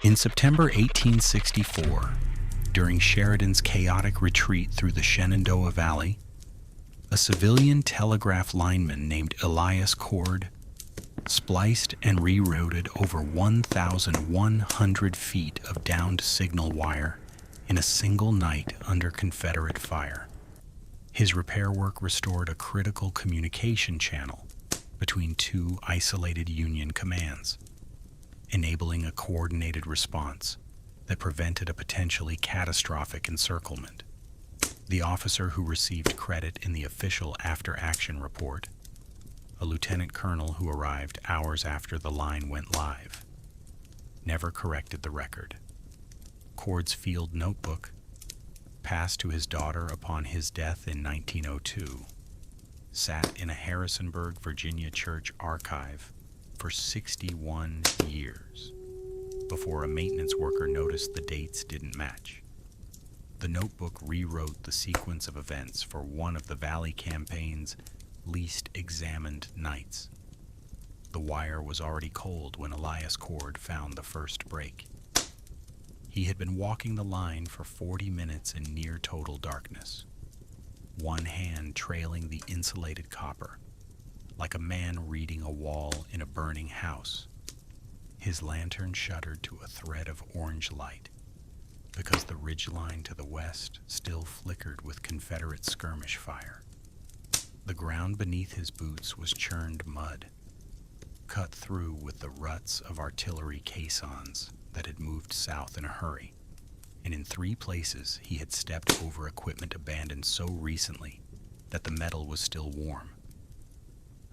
In September 1864, during Sheridan's chaotic retreat through the Shenandoah Valley, a civilian telegraph lineman named Elias Cord spliced and rerouted over 1,100 feet of downed signal wire in a single night under Confederate fire. His repair work restored a critical communication channel between two isolated Union commands, enabling a coordinated response that prevented a potentially catastrophic encirclement. The officer who received credit in the official after-action report, a lieutenant colonel who arrived hours after the line went live, never corrected the record. Cord's field notebook, passed to his daughter upon his death in 1902, sat in a Harrisonburg, Virginia church archive for 61 years before a maintenance worker noticed the dates didn't match. The notebook rewrote the sequence of events for one of the Valley campaign's least examined nights. The wire was already cold when Elias Cord found the first break. He had been walking the line for 40 minutes in near total darkness, one hand trailing the insulated copper, like a man reading a wall in a burning house. His lantern shuddered to a thread of orange light, because the ridgeline to the west still flickered with Confederate skirmish fire. The ground beneath his boots was churned mud, cut through with the ruts of artillery caissons that had moved south in a hurry, and in 3 places he had stepped over equipment abandoned so recently that the metal was still warm.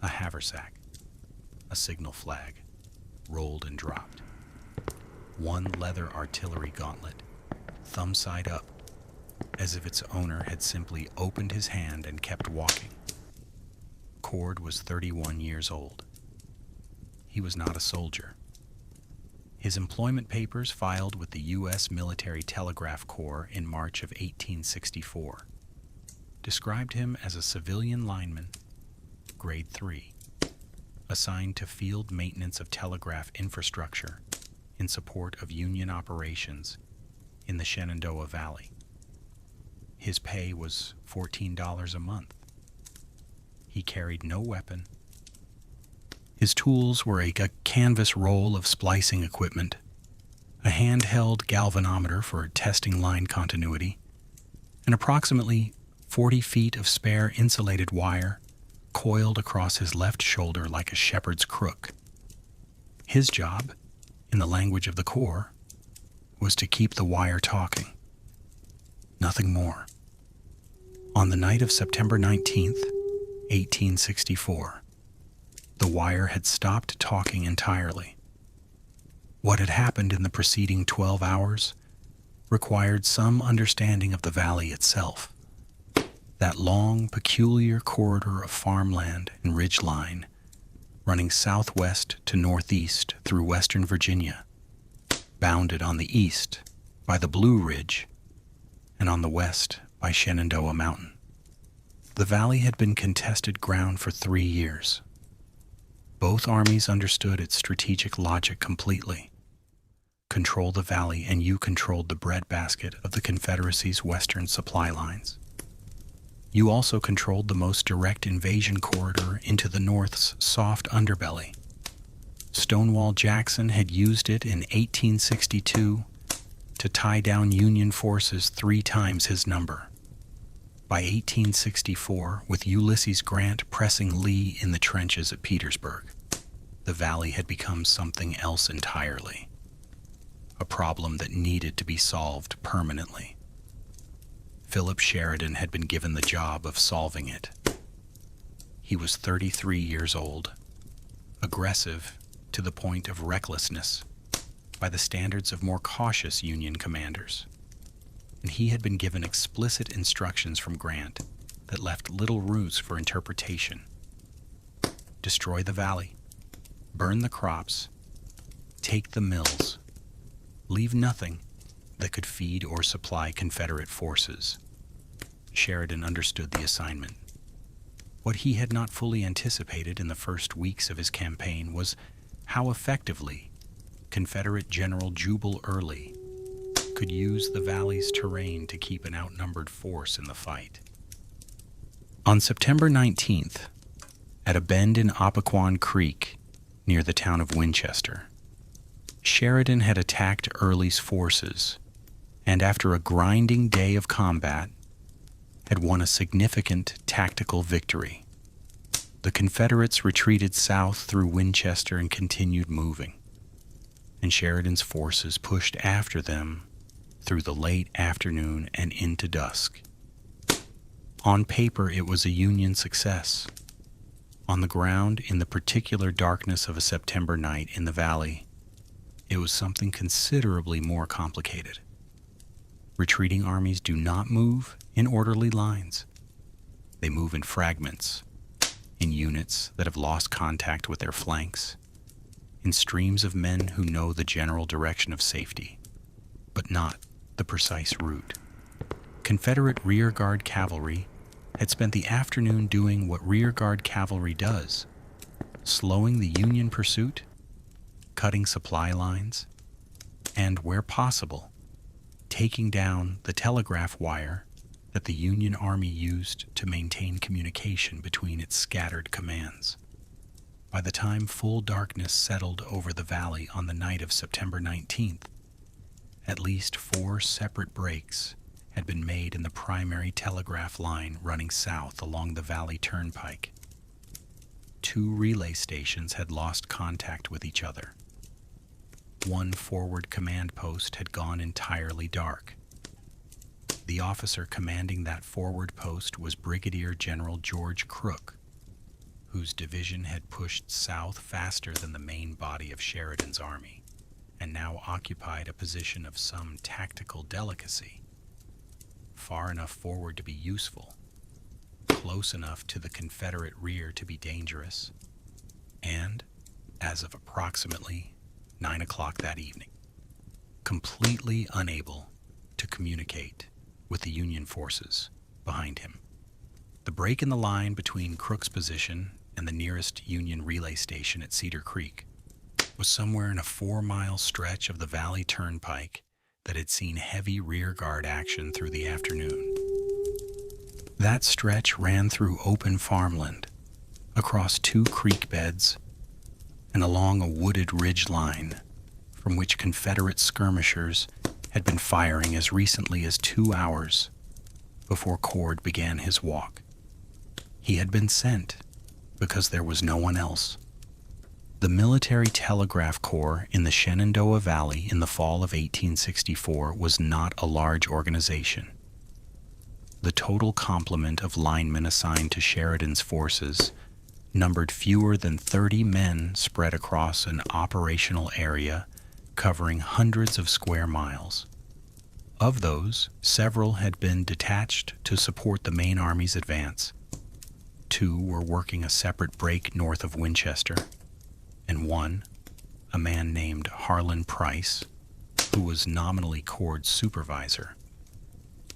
A haversack, a signal flag, rolled and dropped. One leather artillery gauntlet, thumb side up, as if its owner had simply opened his hand and kept walking. Cord was 31 years old. He was not a soldier. His employment papers filed with the U.S. Military Telegraph Corps in March of 1864 described him as a civilian lineman, grade 3, assigned to field maintenance of telegraph infrastructure in support of Union operations in the Shenandoah Valley. His pay was $14 a month. He carried no weapon. His tools were a canvas roll of splicing equipment, a handheld galvanometer for testing line continuity, and approximately 40 feet of spare insulated wire coiled across his left shoulder like a shepherd's crook. His job, in the language of the Corps, was to keep the wire talking. Nothing more. On the night of September 19th, 1864, the wire had stopped talking entirely. What had happened in the preceding 12 hours required some understanding of the valley itself. That long, peculiar corridor of farmland and ridgeline running southwest to northeast through western Virginia, bounded on the east by the Blue Ridge and on the west by Shenandoah Mountain. The valley had been contested ground for 3 years. Both armies understood its strategic logic completely. Control the valley and you controlled the breadbasket of the Confederacy's western supply lines. You also controlled the most direct invasion corridor into the North's soft underbelly. Stonewall Jackson had used it in 1862 to tie down Union forces 3 times his number. By 1864, with Ulysses Grant pressing Lee in the trenches at Petersburg, the valley had become something else entirely, a problem that needed to be solved permanently. Philip Sheridan had been given the job of solving it. He was 33 years old, aggressive to the point of recklessness by the standards of more cautious Union commanders, and he had been given explicit instructions from Grant that left little room for interpretation. Destroy the valley, burn the crops, take the mills, leave nothing that could feed or supply Confederate forces. Sheridan understood the assignment. What he had not fully anticipated in the first weeks of his campaign was how effectively Confederate General Jubal Early could use the valley's terrain to keep an outnumbered force in the fight. On September 19th, at a bend in Opequon Creek near the town of Winchester, Sheridan had attacked Early's forces and, after a grinding day of combat, had won a significant tactical victory. The Confederates retreated south through Winchester and continued moving, and Sheridan's forces pushed after them through the late afternoon and into dusk. On paper, it was a Union success. On the ground, in the particular darkness of a September night in the valley, it was something considerably more complicated. Retreating armies do not move in orderly lines. They move in fragments, in units that have lost contact with their flanks, in streams of men who know the general direction of safety, but not the precise route. Confederate rearguard cavalry had spent the afternoon doing what rearguard cavalry does, slowing the Union pursuit, cutting supply lines, and, where possible, taking down the telegraph wire that the Union Army used to maintain communication between its scattered commands. By the time full darkness settled over the valley on the night of September 19th, at least 4 separate breaks had been made in the primary telegraph line running south along the Valley Turnpike. 2 relay stations had lost contact with each other. 1 forward command post had gone entirely dark. The officer commanding that forward post was Brigadier General George Crook, whose division had pushed south faster than the main body of Sheridan's army, and now occupied a position of some tactical delicacy, far enough forward to be useful, close enough to the Confederate rear to be dangerous, and, as of approximately 9 o'clock that evening, completely unable to communicate with the Union forces behind him. The break in the line between Crook's position and the nearest Union relay station at Cedar Creek was somewhere in a 4-mile stretch of the Valley Turnpike that had seen heavy rearguard action through the afternoon. That stretch ran through open farmland, across 2 creek beds, and along a wooded ridge line from which Confederate skirmishers had been firing as recently as 2 hours before Cord began his walk. He had been sent because there was no one else. The Military Telegraph Corps in the Shenandoah Valley in the fall of 1864 was not a large organization. The total complement of linemen assigned to Sheridan's forces numbered fewer than 30 men spread across an operational area covering hundreds of square miles. Of those, several had been detached to support the main army's advance. 2 were working a separate break north of Winchester, and 1, a man named Harlan Price, who was nominally Cord's supervisor,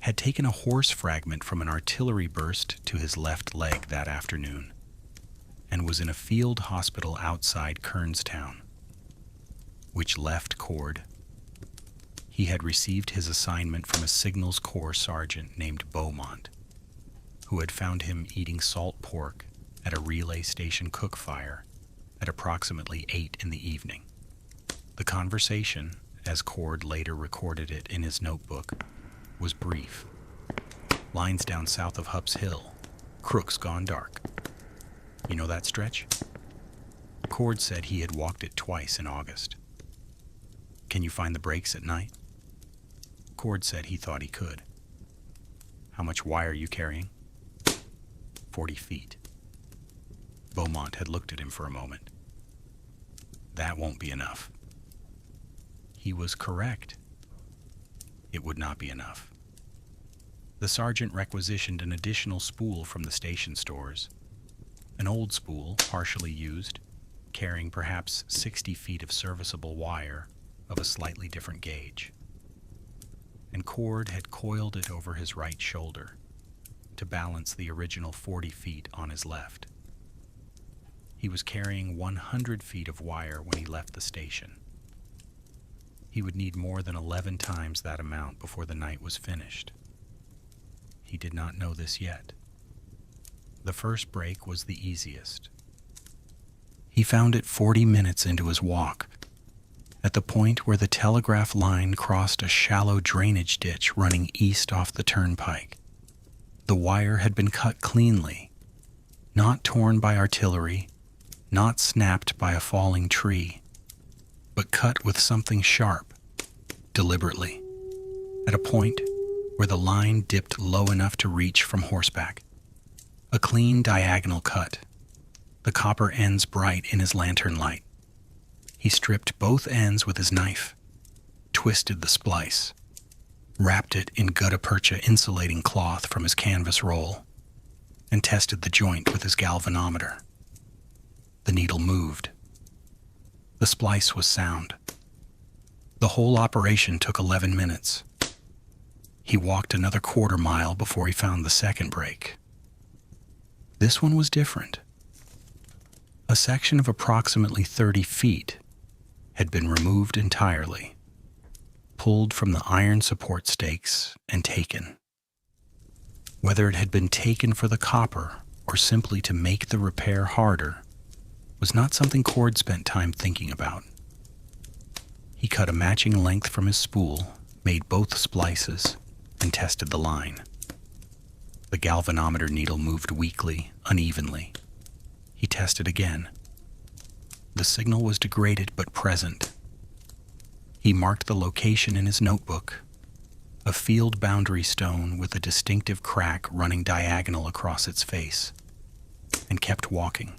had taken a horse fragment from an artillery burst to his left leg that afternoon and was in a field hospital outside Kernstown, which left Cord. He had received his assignment from a Signals Corps sergeant named Beaumont, who had found him eating salt pork at a relay station cook fire at approximately 8 in the evening. The conversation, as Cord later recorded it in his notebook, was brief. Lines down south of Hupp's Hill. Crook's gone dark. You know that stretch? Cord said he had walked it twice in August. Can you find the breaks at night? Cord said he thought he could. How much wire are you carrying? 40 feet. Beaumont had looked at him for a moment. That won't be enough. He was correct. It would not be enough. The sergeant requisitioned an additional spool from the station stores, an old spool, partially used, carrying perhaps 60 feet of serviceable wire of a slightly different gauge. And Cord had coiled it over his right shoulder to balance the original 40 feet on his left. He was carrying 100 feet of wire when he left the station, He would need more than 11 times that amount before the night was finished. He did not know this yet. The first break was the easiest. He found it 40 minutes into his walk, at the point where the telegraph line crossed a shallow drainage ditch running east off the turnpike. The wire had been cut cleanly, not torn by artillery, not snapped by a falling tree, but cut with something sharp, deliberately, at a point where the line dipped low enough to reach from horseback. A clean diagonal cut, the copper ends bright in his lantern light. He stripped both ends with his knife, twisted the splice, wrapped it in gutta percha insulating cloth from his canvas roll, and tested the joint with his galvanometer. The needle moved. The splice was sound. The whole operation took 11 minutes. He walked another quarter mile before he found the second break. This one was different. A section of approximately 30 feet had been removed entirely, pulled from the iron support stakes and taken. Whether it had been taken for the copper or simply to make the repair harder was not something Cord spent time thinking about. He cut a matching length from his spool, made both splices, and tested the line. The galvanometer needle moved weakly, unevenly. He tested again. The signal was degraded but present. He marked the location in his notebook, a field boundary stone with a distinctive crack running diagonal across its face, and kept walking.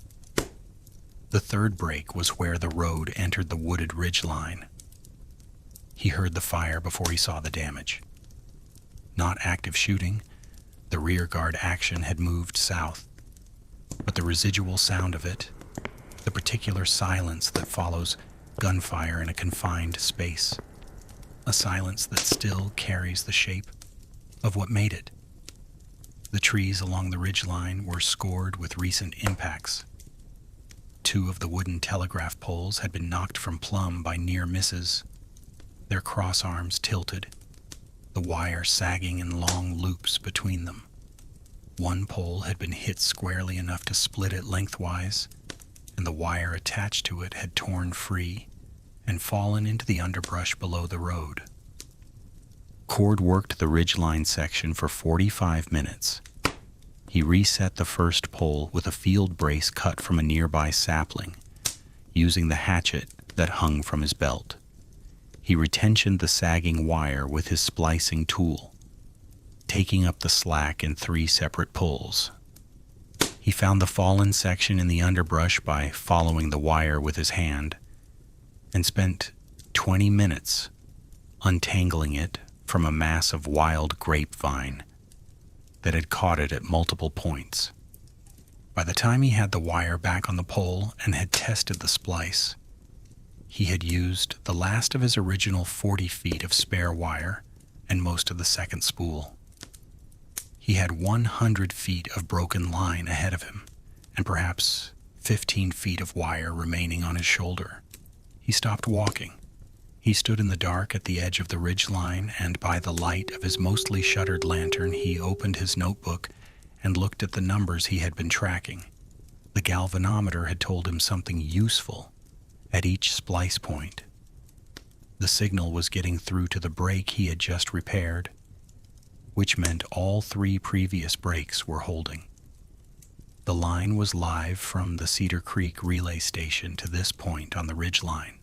The third break was where the road entered the wooded ridgeline. He heard the fire before he saw the damage. Not active shooting, the rearguard action had moved south, but the residual sound of it, the particular silence that follows gunfire in a confined space, a silence that still carries the shape of what made it. The trees along the ridgeline were scored with recent impacts. 2 of the wooden telegraph poles had been knocked from plumb by near misses, their cross arms tilted, the wire sagging in long loops between them. One pole had been hit squarely enough to split it lengthwise, and the wire attached to it had torn free and fallen into the underbrush below the road. Cord worked the ridgeline section for 45 minutes. He reset the first pole with a field brace cut from a nearby sapling, using the hatchet that hung from his belt. He retensioned the sagging wire with his splicing tool, taking up the slack in 3 separate pulls. He found the fallen section in the underbrush by following the wire with his hand, and spent 20 minutes untangling it from a mass of wild grapevine that had caught it at multiple points. By the time he had the wire back on the pole and had tested the splice, he had used the last of his original 40 feet of spare wire and most of the second spool. He had 100 feet of broken line ahead of him, and perhaps 15 feet of wire remaining on his shoulder. He stopped walking. He stood in the dark at the edge of the ridge line, and by the light of his mostly shuttered lantern, he opened his notebook and looked at the numbers he had been tracking. The galvanometer had told him something useful at each splice point. The signal was getting through to the break he had just repaired, which meant all 3 previous breaks were holding. The line was live from the Cedar Creek relay station to this point on the ridge line.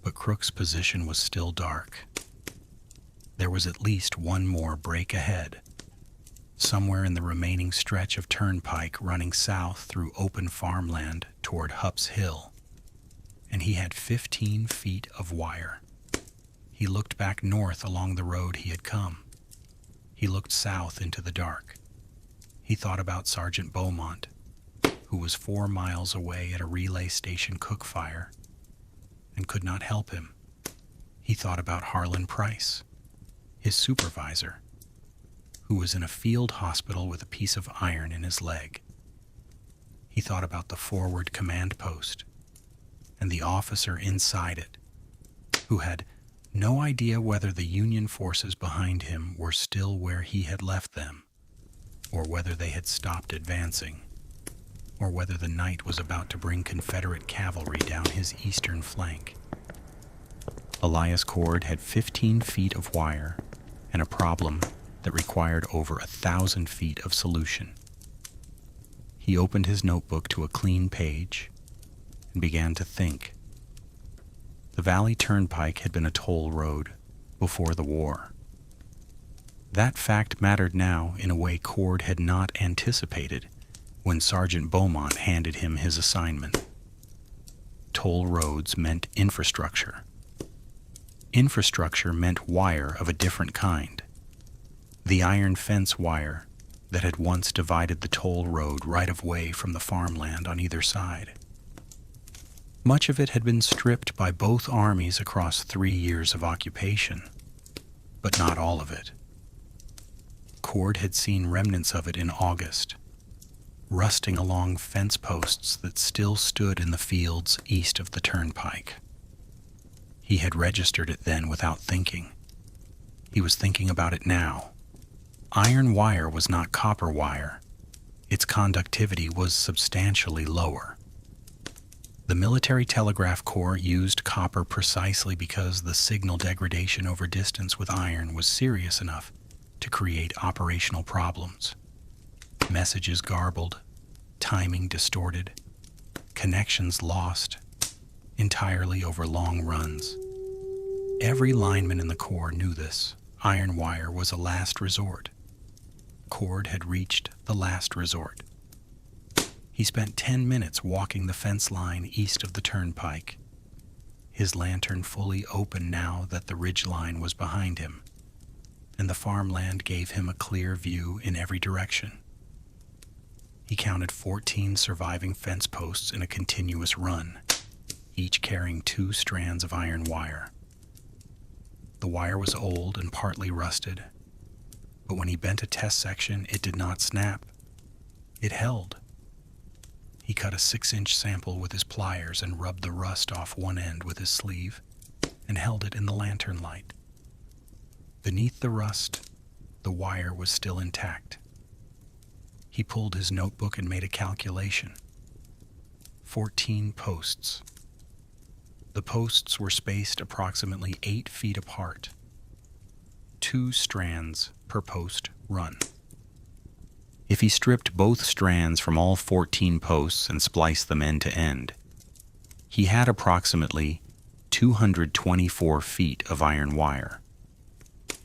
But Crook's position was still dark. There was at least one more break ahead, somewhere in the remaining stretch of turnpike running south through open farmland toward Hupp's Hill, and he had 15 feet of wire. He looked back north along the road he had come. He looked south into the dark. He thought about Sergeant Beaumont, who was 4 miles away at a relay station cook fire, and could not help him. He thought about Harlan Price, his supervisor, who was in a field hospital with a piece of iron in his leg. He thought about the forward command post and the officer inside it, who had no idea whether the Union forces behind him were still where he had left them, or whether they had stopped advancing, or whether the night was about to bring Confederate cavalry down his eastern flank. Elias Cord had 15 feet of wire and a problem that required over 1,000 feet of solution. He opened his notebook to a clean page and began to think. The Valley Turnpike had been a toll road before the war. That fact mattered now in a way Cord had not anticipated when Sergeant Beaumont handed him his assignment. Toll roads meant infrastructure. Infrastructure meant wire of a different kind. The iron fence wire that had once divided the toll road right-of-way from the farmland on either side. Much of it had been stripped by both armies across 3 years of occupation, but not all of it. Cord had seen remnants of it in August, rusting along fence posts that still stood in the fields east of the turnpike. He had registered it then without thinking. He was thinking about it now. Iron wire was not copper wire. Its conductivity was substantially lower. The Military Telegraph Corps used copper precisely because the signal degradation over distance with iron was serious enough to create operational problems. Messages garbled, timing distorted, connections lost, entirely over long runs. Every lineman in the Corps knew this. Iron wire was a last resort. Cord had reached the last resort. He spent 10 minutes walking the fence line east of the turnpike, his lantern fully open now that the ridge line was behind him, and the farmland gave him a clear view in every direction. He counted 14 surviving fence posts in a continuous run, each carrying 2 strands of iron wire. The wire was old and partly rusted, but when he bent a test section, it did not snap. It held. He cut a 6-inch sample with his pliers and rubbed the rust off one end with his sleeve and held it in the lantern light. Beneath the rust, the wire was still intact. He pulled his notebook and made a calculation. 14 posts. The posts were spaced approximately 8 feet apart. 2 strands per post run. If he stripped both strands from all 14 posts and spliced them end to end, he had approximately 224 feet of iron wire.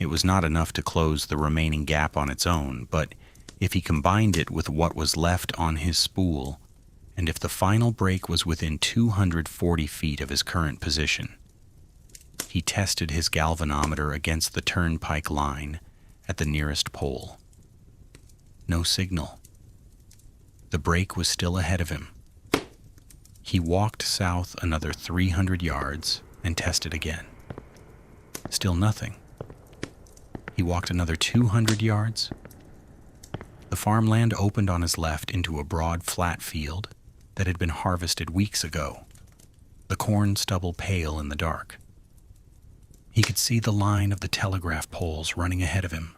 It was not enough to close the remaining gap on its own, but if he combined it with what was left on his spool, and if the final break was within 240 feet of his current position, he tested his galvanometer against the turnpike line at the nearest pole. No signal. The break was still ahead of him. He walked south another 300 yards and tested again. Still nothing. He walked another 200 yards. The farmland opened on his left into a broad, flat field that had been harvested weeks ago, the corn stubble pale in the dark. He could see the line of the telegraph poles running ahead of him,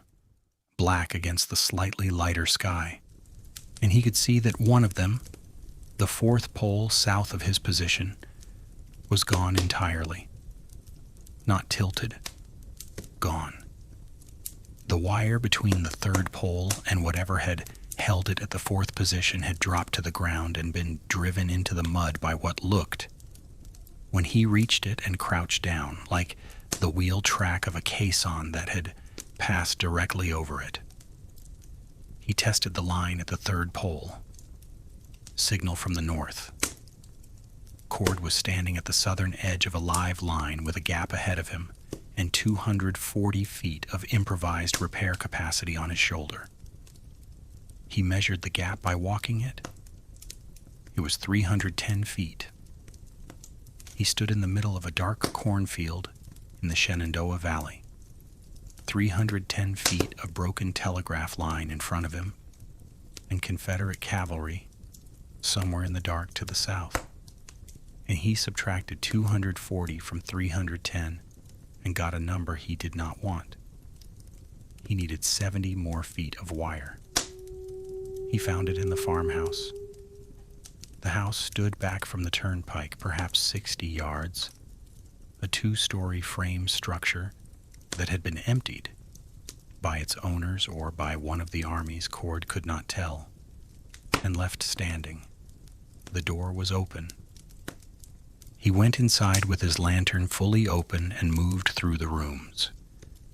black against the slightly lighter sky, and he could see that one of them, the 4th pole south of his position, was gone entirely. Not tilted. Gone. The wire between the 3rd pole and whatever had held it at the 4th position had dropped to the ground and been driven into the mud by what looked, when he reached it and crouched down, like the wheel track of a caisson that had passed directly over it. He tested the line at the 3rd pole. Signal from the north. Cord was standing at the southern edge of a live line with a gap ahead of him and 240 feet of improvised repair capacity on his shoulder. He measured the gap by walking it. It was 310 feet. He stood in the middle of a dark cornfield in the Shenandoah Valley. 310 feet of broken telegraph line in front of him, and Confederate cavalry somewhere in the dark to the south. and he subtracted 240 from 310 and got a number he did not want. He needed 70 more feet of wire. He found it in the farmhouse. The house stood back from the turnpike, perhaps 60 yards, a 2-story frame structure that had been emptied by its owners or by one of the armies. Cord could not tell, and left standing. The door was open. He went inside with his lantern fully open and moved through the rooms,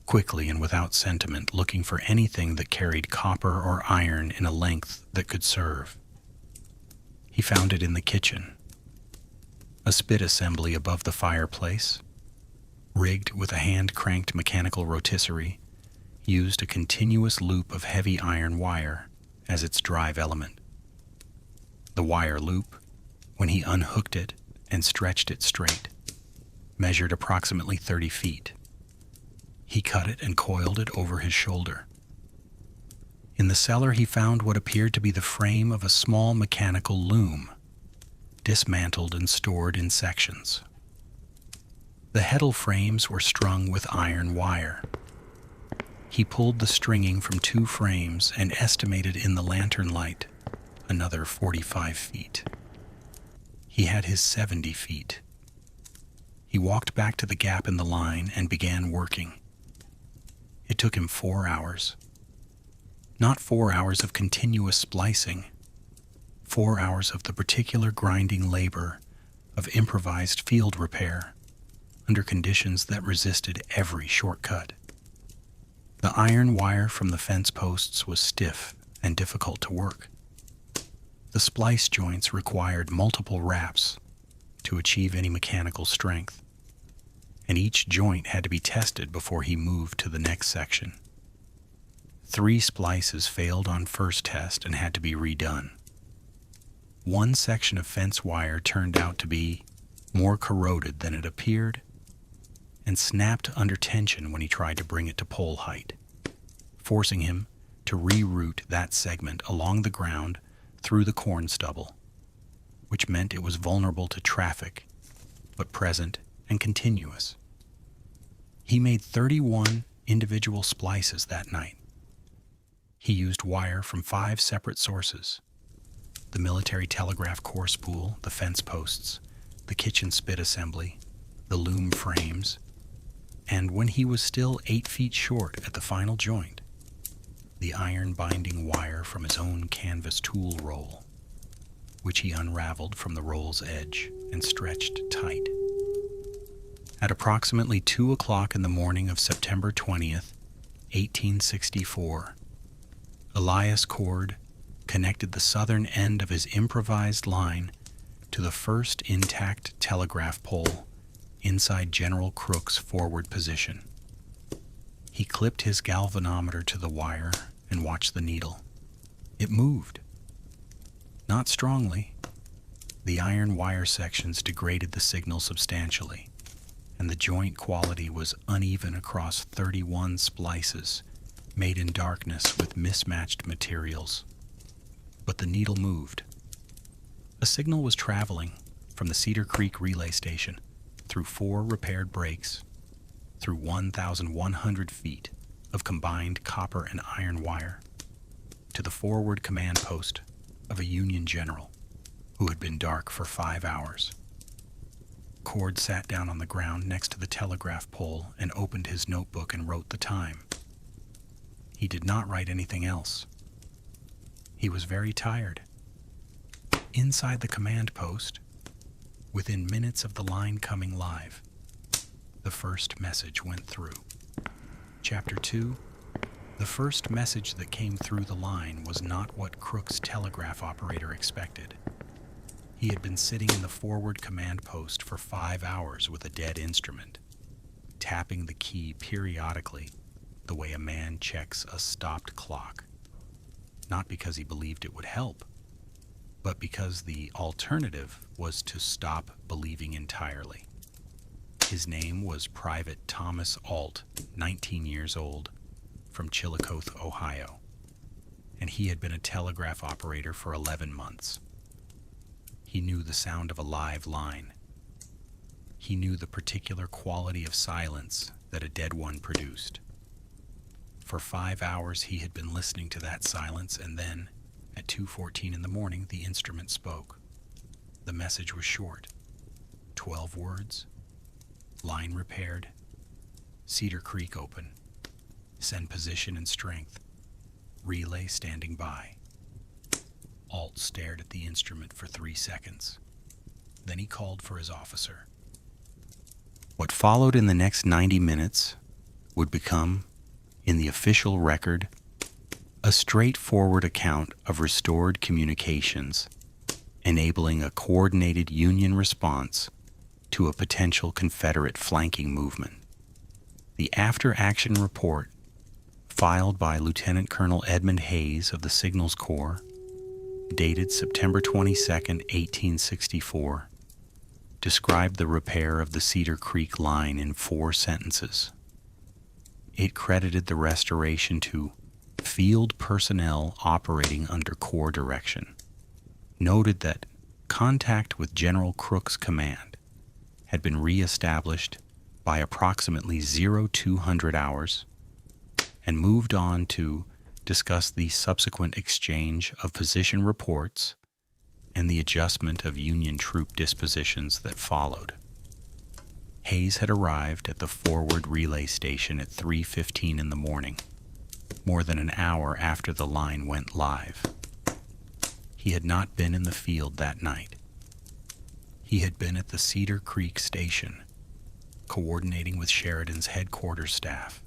quickly and without sentiment, looking for anything that carried copper or iron in a length that could serve. He found it in the kitchen, a spit assembly above the fireplace, rigged with a hand-cranked mechanical rotisserie, used a continuous loop of heavy iron wire as its drive element. The wire loop, when he unhooked it and stretched it straight, measured approximately 30 feet. He cut it and coiled it over his shoulder. In the cellar he found what appeared to be the frame of a small mechanical loom, dismantled and stored in sections. The heddle frames were strung with iron wire. He pulled the stringing from 2 frames and estimated in the lantern light another 45 feet. He had his 70 feet. He walked back to the gap in the line and began working. It took him 4 hours. Not 4 hours of continuous splicing, 4 hours of the particular grinding labor of improvised field repair under conditions that resisted every shortcut. The iron wire from the fence posts was stiff and difficult to work. The splice joints required multiple wraps to achieve any mechanical strength, and each joint had to be tested before he moved to the next section. 3 splices failed on first test and had to be redone. One section of fence wire turned out to be more corroded than it appeared and snapped under tension when he tried to bring it to pole height, forcing him to reroute that segment along the ground through the corn stubble, which meant it was vulnerable to traffic, but present and continuous. He made 31 individual splices that night. He used wire from 5 separate sources: the military telegraph core spool, the fence posts, the kitchen spit assembly, the loom frames, and when he was still 8 feet short at the final joint, the iron binding wire from his own canvas tool roll, which he unraveled from the roll's edge and stretched tight. At approximately 2 o'clock in the morning of September 20th, 1864, Elias Cord connected the southern end of his improvised line to the first intact telegraph pole inside General Crook's forward position. He clipped his galvanometer to the wire and watched the needle. It moved. Not strongly. The iron wire sections degraded the signal substantially, and the joint quality was uneven across 31 splices made in darkness with mismatched materials. But the needle moved. A signal was traveling from the Cedar Creek relay station through 4 repaired breaks, through 1,100 feet of combined copper and iron wire, to the forward command post of a Union general who had been dark for 5 hours. Cord sat down on the ground next to the telegraph pole and opened his notebook and wrote the time. He did not write anything else. He was very tired. Inside the command post, within minutes of the line coming live, the first message went through. Chapter 2. The first message that came through the line was not what Crook's telegraph operator expected. He had been sitting in the forward command post for 5 hours with a dead instrument, tapping the key periodically the way a man checks a stopped clock. Not because he believed it would help, but because the alternative was to stop believing entirely. His name was Private Thomas Ault, 19 years old, from Chillicothe, Ohio, and he had been a telegraph operator for 11 months. He knew the sound of a live line He knew the particular quality of silence that a dead one produced. For 5 hours he had been listening to that silence, and then, at 2:14 in the morning, the instrument spoke. The message was short. 12 words. Line repaired. Cedar Creek open. Send position and strength. Relay standing by. Alt stared at the instrument for 3 seconds. Then he called for his officer. What followed in the next 90 minutes would become, in the official record, a straightforward account of restored communications, enabling a coordinated Union response to a potential Confederate flanking movement. The after-action report, filed by Lieutenant Colonel Edmund Hayes of the Signals Corps, dated September 22, 1864, described the repair of the Cedar Creek line in 4 sentences. It credited the restoration to field personnel operating under Corps direction, noted that contact with General Crook's command had been re-established by approximately 0200 hours, and moved on to discuss the subsequent exchange of position reports and the adjustment of Union troop dispositions that followed. Hayes had arrived at the forward relay station at 3:15 in the morning, more than an hour after the line went live. He had not been in the field that night. He had been at the Cedar Creek station, coordinating with Sheridan's headquarters staff,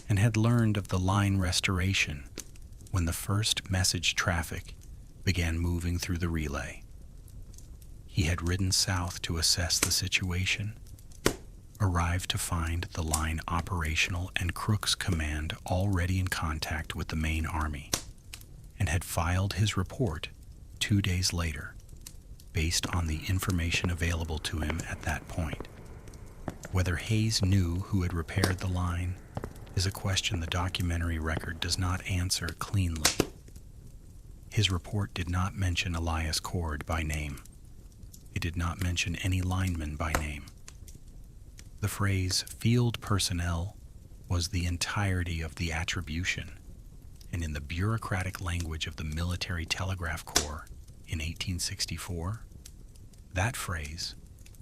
and had learned of the line restoration when the first message traffic began moving through the relay. He had ridden south to assess the situation, arrived to find the line operational and Crook's command already in contact with the main army, and had filed his report 2 days later, based on the information available to him at that point. Whether Hayes knew who had repaired the line is a question the documentary record does not answer cleanly. His report did not mention Elias Cord by name. It did not mention any lineman by name. The phrase field personnel was the entirety of the attribution, and in the bureaucratic language of the Military Telegraph Corps in 1864, that phrase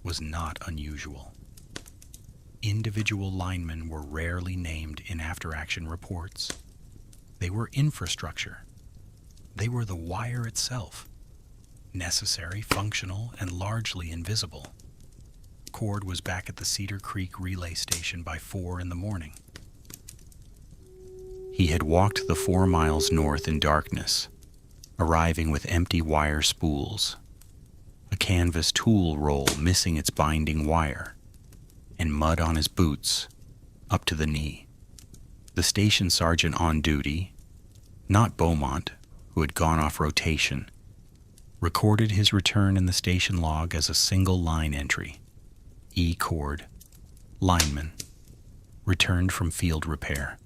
was not unusual. Individual linemen were rarely named in after-action reports. They were infrastructure. They were the wire itself, necessary, functional, and largely invisible. Cord was back at the Cedar Creek relay station by 4 in the morning. He had walked the 4 miles north in darkness, arriving with empty wire spools, a canvas tool roll missing its binding wire, and mud on his boots up to the knee. The station sergeant on duty, not Beaumont, who had gone off rotation, recorded his return in the station log as a single line entry. E. Cord, lineman, returned from field repair.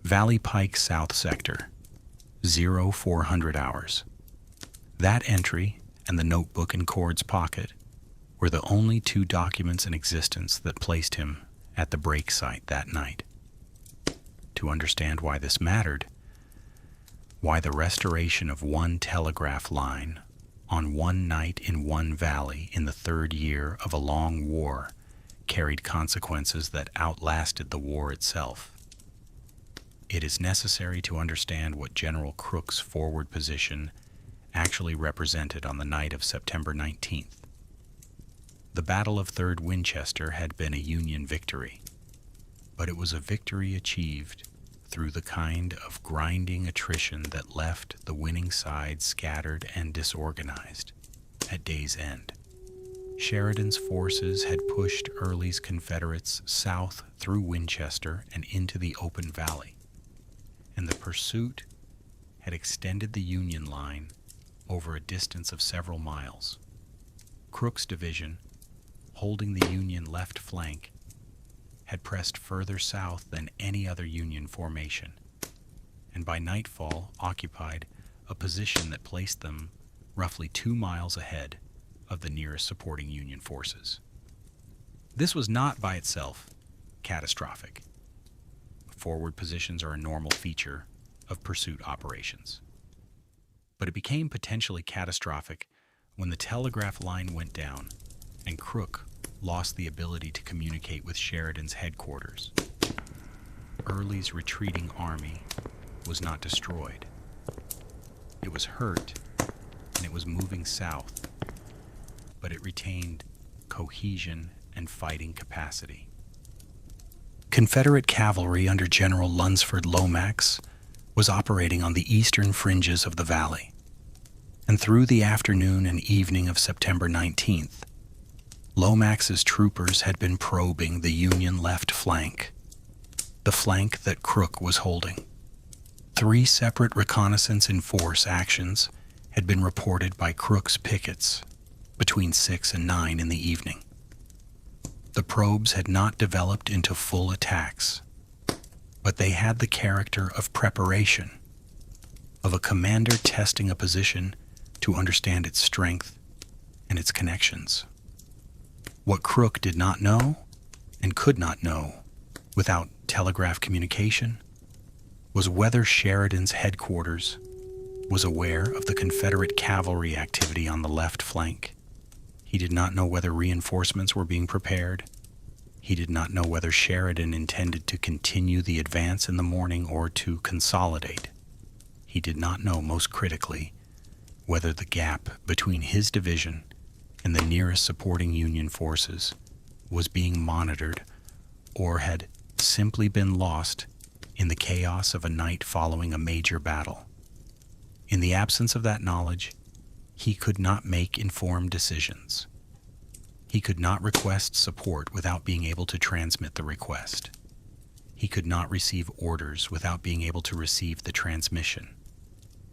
Valley Pike South Sector, 0400 hours. That entry and the notebook in Cord's pocket were the only 2 documents in existence that placed him at the break site that night. To understand why this mattered, why the restoration of one telegraph line on one night in one valley in the 3rd year of a long war carried consequences that outlasted the war itself, it is necessary to understand what General Crook's forward position actually represented on the night of September 19th. The Battle of 3rd Winchester had been a Union victory, but it was a victory achieved through the kind of grinding attrition that left the winning side scattered and disorganized at day's end. Sheridan's forces had pushed Early's Confederates south through Winchester and into the open valley, and the pursuit had extended the Union line over a distance of several miles. Crook's division, holding the Union left flank, had pressed further south than any other Union formation, and by nightfall occupied a position that placed them roughly 2 miles ahead of the nearest supporting Union forces. This was not by itself catastrophic. Forward positions are a normal feature of pursuit operations. But it became potentially catastrophic when the telegraph line went down and Crook lost the ability to communicate with Sheridan's headquarters. Early's retreating army was not destroyed. It was hurt, and it was moving south, but it retained cohesion and fighting capacity. Confederate cavalry under General Lunsford Lomax was operating on the eastern fringes of the valley, and through the afternoon and evening of September 19th, Lomax's troopers had been probing the Union left flank, the flank that Crook was holding. 3 separate reconnaissance in force actions had been reported by Crook's pickets between 6 and 9 in the evening. The probes had not developed into full attacks, but they had the character of preparation, of a commander testing a position to understand its strength and its connections. What Crook did not know and could not know without telegraph communication was whether Sheridan's headquarters was aware of the Confederate cavalry activity on the left flank. He did not know whether reinforcements were being prepared. He did not know whether Sheridan intended to continue the advance in the morning or to consolidate. He did not know, most critically, whether the gap between his division and the nearest supporting Union forces was being monitored or had simply been lost in the chaos of a night following a major battle. In the absence of that knowledge, he could not make informed decisions. He could not request support without being able to transmit the request. He could not receive orders without being able to receive the transmission.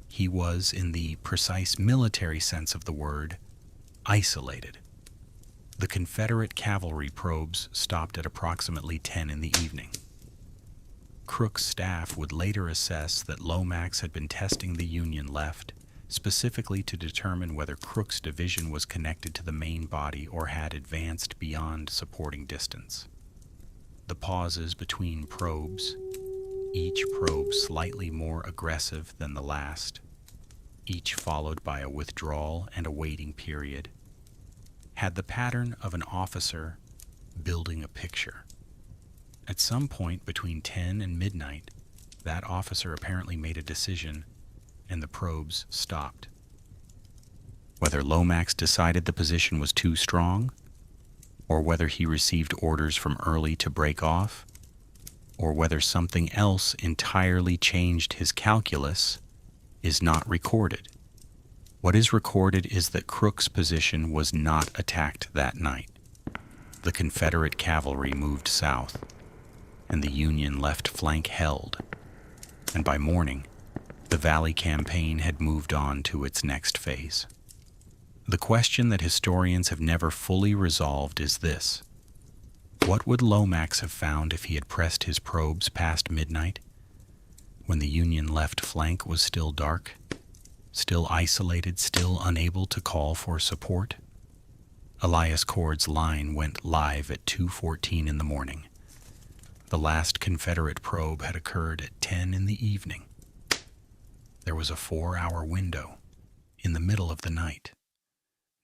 He was, in the precise military sense of the word, isolated. The Confederate cavalry probes stopped at approximately 10 in the evening. Crook's staff would later assess that Lomax had been testing the Union left, specifically to determine whether Crook's division was connected to the main body or had advanced beyond supporting distance. The pauses between probes, each probe slightly more aggressive than the last, each followed by a withdrawal and a waiting period, had the pattern of an officer building a picture. At some point between 10 and midnight, that officer apparently made a decision and the probes stopped. Whether Lomax decided the position was too strong, or whether he received orders from Early to break off, or whether something else entirely changed his calculus, is not recorded. What is recorded is that Crook's position was not attacked that night. The Confederate cavalry moved south, and the Union left flank held, and by morning, the Valley campaign had moved on to its next phase. The question that historians have never fully resolved is this: what would Lomax have found if he had pressed his probes past midnight, when the Union left flank was still dark, still isolated, still unable to call for support? Elias Cord's line went live at 2:14 in the morning. The last Confederate probe had occurred at 10 in the evening. There was a 4-hour window in the middle of the night,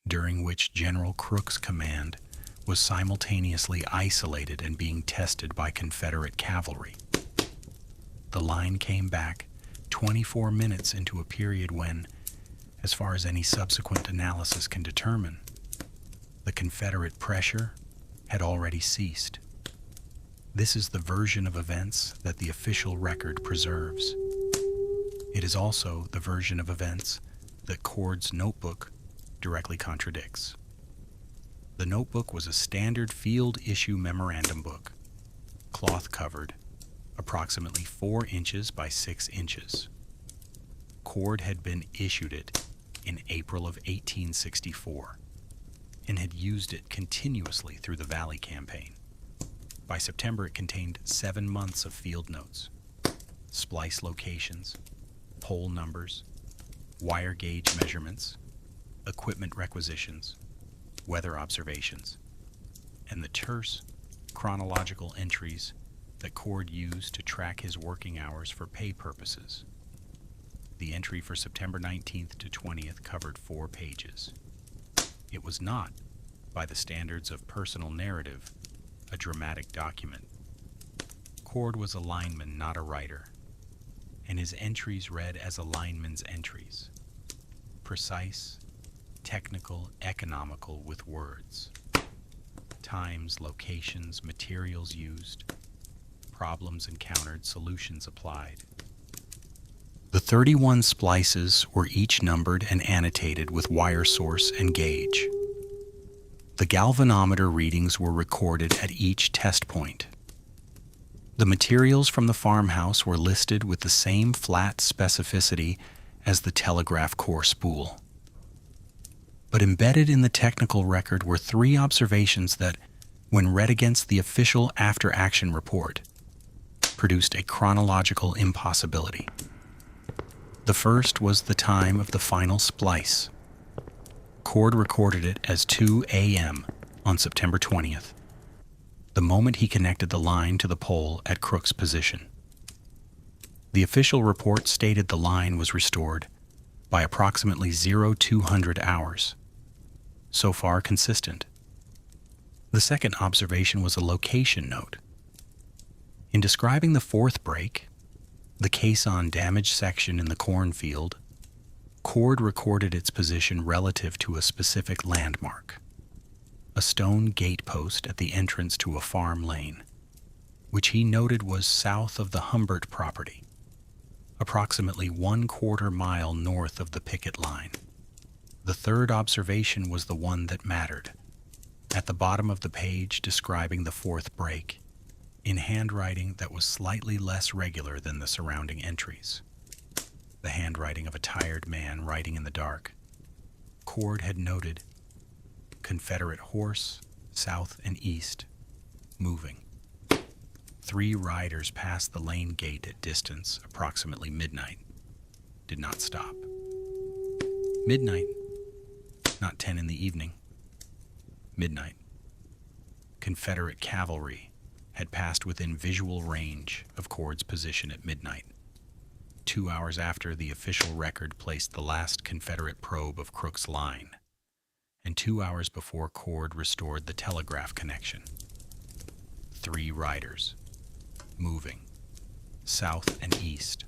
during which General Crook's command was simultaneously isolated and being tested by Confederate cavalry. The line came back 24 minutes into a period when, as far as any subsequent analysis can determine, the Confederate pressure had already ceased. This is the version of events that the official record preserves. It is also the version of events that Cord's notebook directly contradicts. The notebook was a standard field issue memorandum book, cloth covered, approximately 4 inches by 6 inches. Cord had been issued it in April of 1864 and had used it continuously through the Valley campaign. By September, it contained 7 months of field notes, splice locations, pole numbers, wire gauge measurements, equipment requisitions, weather observations. and the terse, chronological entries that Cord used to track his working hours for pay purposes. The entry for September 19th to 20th covered 4 pages. It was not, by the standards of personal narrative, a dramatic document. Cord was a lineman, not a writer, and his entries read as a lineman's entries: precise, technical, economical with words. Times, locations, materials used, problems encountered, solutions applied. The 31 splices were each numbered and annotated with wire source and gauge. The galvanometer readings were recorded at each test point. The materials from the farmhouse were listed with the same flat specificity as the telegraph core spool. But embedded in the technical record were 3 observations that, when read against the official after-action report, produced a chronological impossibility. The first was the time of the final splice. Cord recorded it as 2 a.m. on September 20th, the moment he connected the line to the pole at Crook's position. The official report stated the line was restored by approximately 0200 hours. So far, consistent. The second observation was a location note. In describing the 4th break, the caisson damaged section in the cornfield, Cord recorded its position relative to a specific landmark, a stone gatepost at the entrance to a farm lane, which he noted was south of the Humbert property, approximately 1/4 mile north of the picket line. The third observation was the one that mattered, at the bottom of the page describing the 4th break, in handwriting that was slightly less regular than the surrounding entries. The handwriting of a tired man writing in the dark. Cord had noted Confederate horse, south and east, moving. 3 riders passed the lane gate at distance, approximately midnight. Did not stop. Midnight, not 10 in the evening. Midnight. Confederate cavalry had passed within visual range of Cord's position at midnight, 2 hours after the official record placed the last Confederate probe of Crook's line, and 2 hours before Cord restored the telegraph connection. 3 riders, moving, south and east.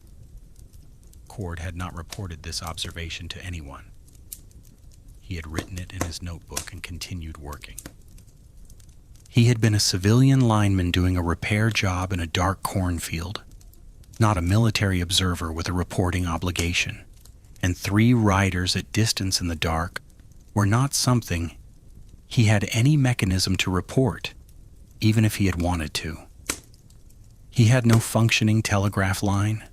Cord had not reported this observation to anyone. He had written it in his notebook and continued working. He had been a civilian lineman doing a repair job in a dark cornfield, not a military observer with a reporting obligation, and 3 riders at distance in the dark were not something he had any mechanism to report, even if he had wanted to. He had no functioning telegraph line.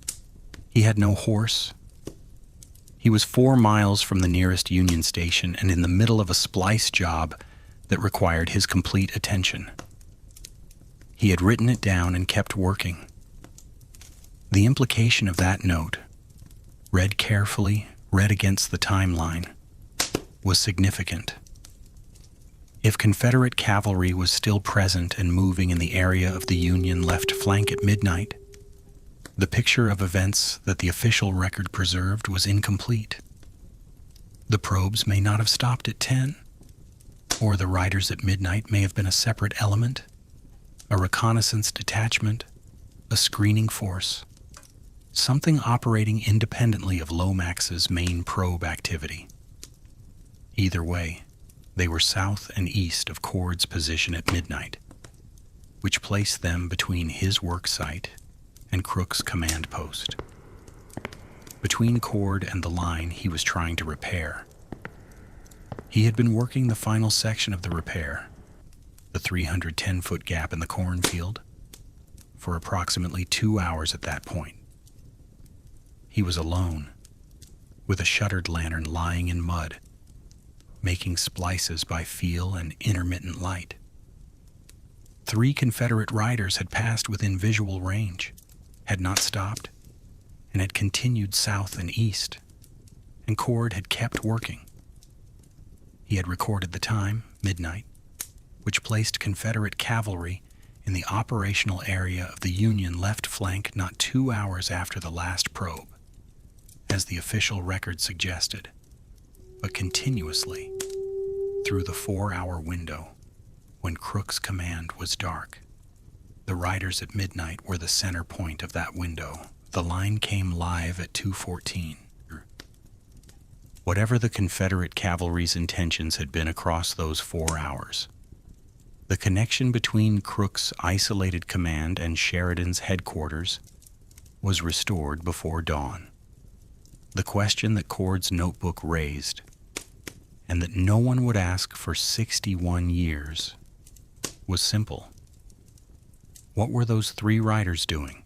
He had no horse. He was 4 miles from the nearest Union station and in the middle of a splice job that required his complete attention. He had written it down and kept working. The implication of that note, read carefully, read against the timeline, was significant. If Confederate cavalry was still present and moving in the area of the Union left flank at midnight, the picture of events that the official record preserved was incomplete. The probes may not have stopped at 10, or the riders at midnight may have been a separate element, a reconnaissance detachment, a screening force, something operating independently of Lomax's main probe activity. Either way, they were south and east of Cord's position at midnight, which placed them between his work site and Crook's command post. Between Cord and the line he was trying to repair. He had been working the final section of the repair, the 310-foot gap in the cornfield, for approximately 2 hours at that point. He was alone, with a shuttered lantern lying in mud, making splices by feel and intermittent light. 3 Confederate riders had passed within visual range, had not stopped, and had continued south and east, and Cord had kept working. He had recorded the time, midnight, which placed Confederate cavalry in the operational area of the Union left flank not 2 hours after the last probe, as the official record suggested, but continuously through the 4-hour window when Crook's command was dark. The riders at midnight were the center point of that window. The line came live at 2:14. Whatever the Confederate cavalry's intentions had been across those 4 hours, the connection between Crook's isolated command and Sheridan's headquarters was restored before dawn. The question that Cord's notebook raised, and that no one would ask for 61 years, was simple. What were those 3 riders doing?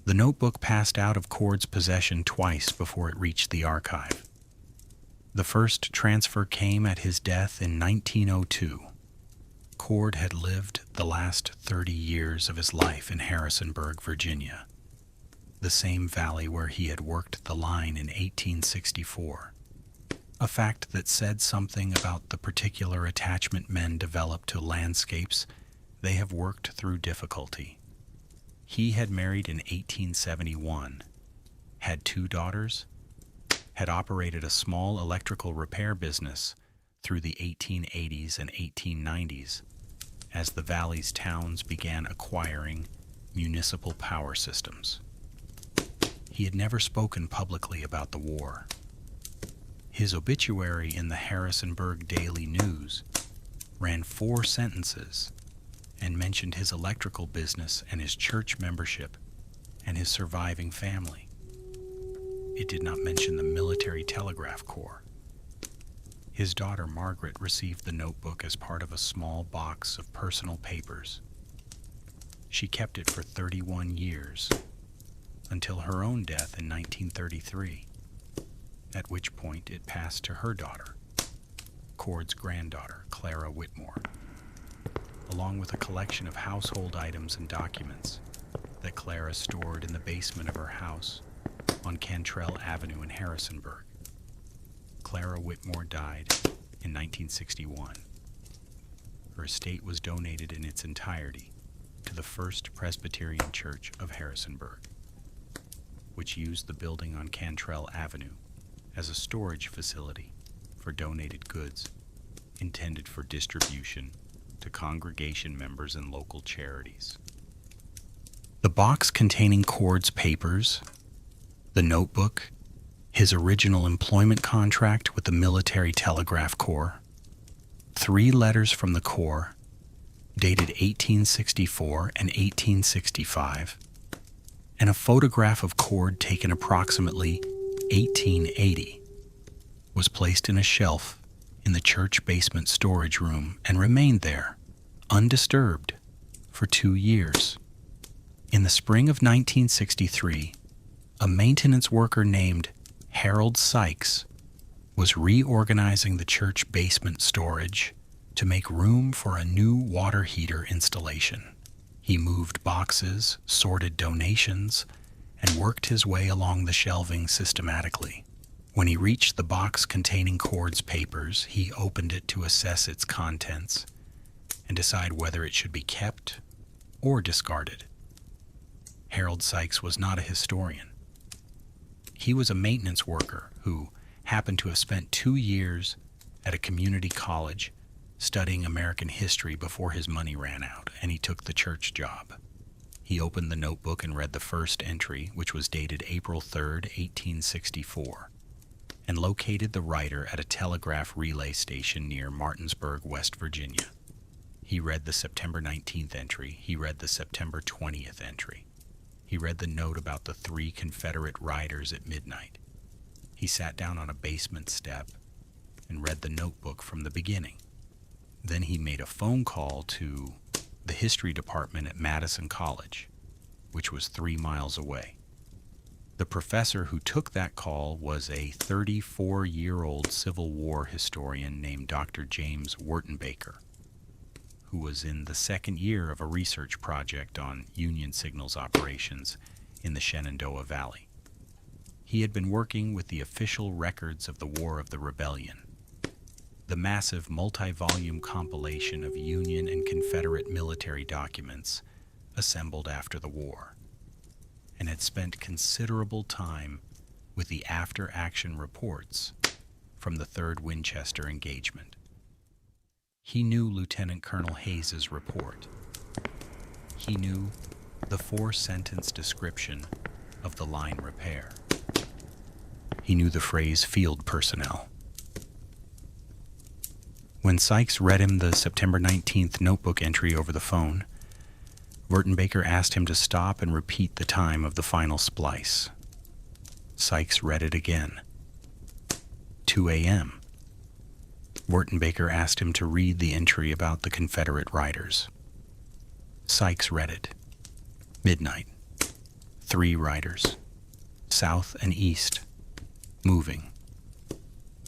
The notebook passed out of Cord's possession twice before it reached the archive. The first transfer came at his death in 1902. Cord had lived the last 30 years of his life in Harrisonburg, Virginia, the same valley where he had worked the line in 1864, a fact that said something about the particular attachment men develop to landscapes they have worked through difficulty. He had married in 1871, had 2 daughters, had operated a small electrical repair business through the 1880s and 1890s as the valley's towns began acquiring municipal power systems. He had never spoken publicly about the war. His obituary in the Harrisonburg Daily News ran 4 sentences and mentioned his electrical business and his church membership and his surviving family. It did not mention the military telegraph corps. His daughter Margaret received the notebook as part of a small box of personal papers. She kept it for 31 years, until her own death in 1933, at which point it passed to her daughter, Cord's granddaughter, Clara Whitmore, along with a collection of household items and documents that Clara stored in the basement of her house on Cantrell Avenue in Harrisonburg. Clara Whitmore died in 1961. Her estate was donated in its entirety to the First Presbyterian Church of Harrisonburg, which used the building on Cantrell Avenue as a storage facility for donated goods intended for distribution to congregation members and local charities. The box containing Cord's papers, the notebook, his original employment contract with the Military Telegraph Corps, 3 letters from the Corps dated 1864 and 1865, and a photograph of Cord taken approximately 1880 was placed in a shelf in the church basement storage room and remained there, undisturbed, for 2 years. In the spring of 1963, a maintenance worker named Harold Sykes was reorganizing the church basement storage to make room for a new water heater installation. He moved boxes, sorted donations, and worked his way along the shelving systematically. When he reached the box containing Cord's papers, he opened it to assess its contents and decide whether it should be kept or discarded. Harold Sykes was not a historian. He was a maintenance worker who happened to have spent 2 years at a community college studying American history before his money ran out, and he took the church job. He opened the notebook and read the first entry, which was dated April 3rd, 1864, and located the writer at a telegraph relay station near Martinsburg, West Virginia. He read the September 19th entry. He read the September 20th entry. He read the note about the 3 Confederate riders at midnight. He sat down on a basement step and read the notebook from the beginning. Then he made a phone call to the history department at Madison College, which was 3 miles away. The professor who took that call was a 34-year-old Civil War historian named Dr. James Wertenbaker, who was in the second year of a research project on Union signals operations in the Shenandoah Valley. He had been working with the official records of the War of the Rebellion. the massive multi-volume compilation of Union and Confederate military documents assembled after the war, and had spent considerable time with the after-action reports from the 3rd Winchester engagement. He knew Lieutenant Colonel Hayes's report. He knew the 4-sentence description of the line repair. He knew the phrase field personnel. When Sykes read him the September 19th notebook entry over the phone, Wertenbaker asked him to stop and repeat the time of the final splice. Sykes read it again. 2 a.m. Wertenbaker asked him to read the entry about the Confederate riders. Sykes read it. Midnight. 3 riders. South and east. Moving.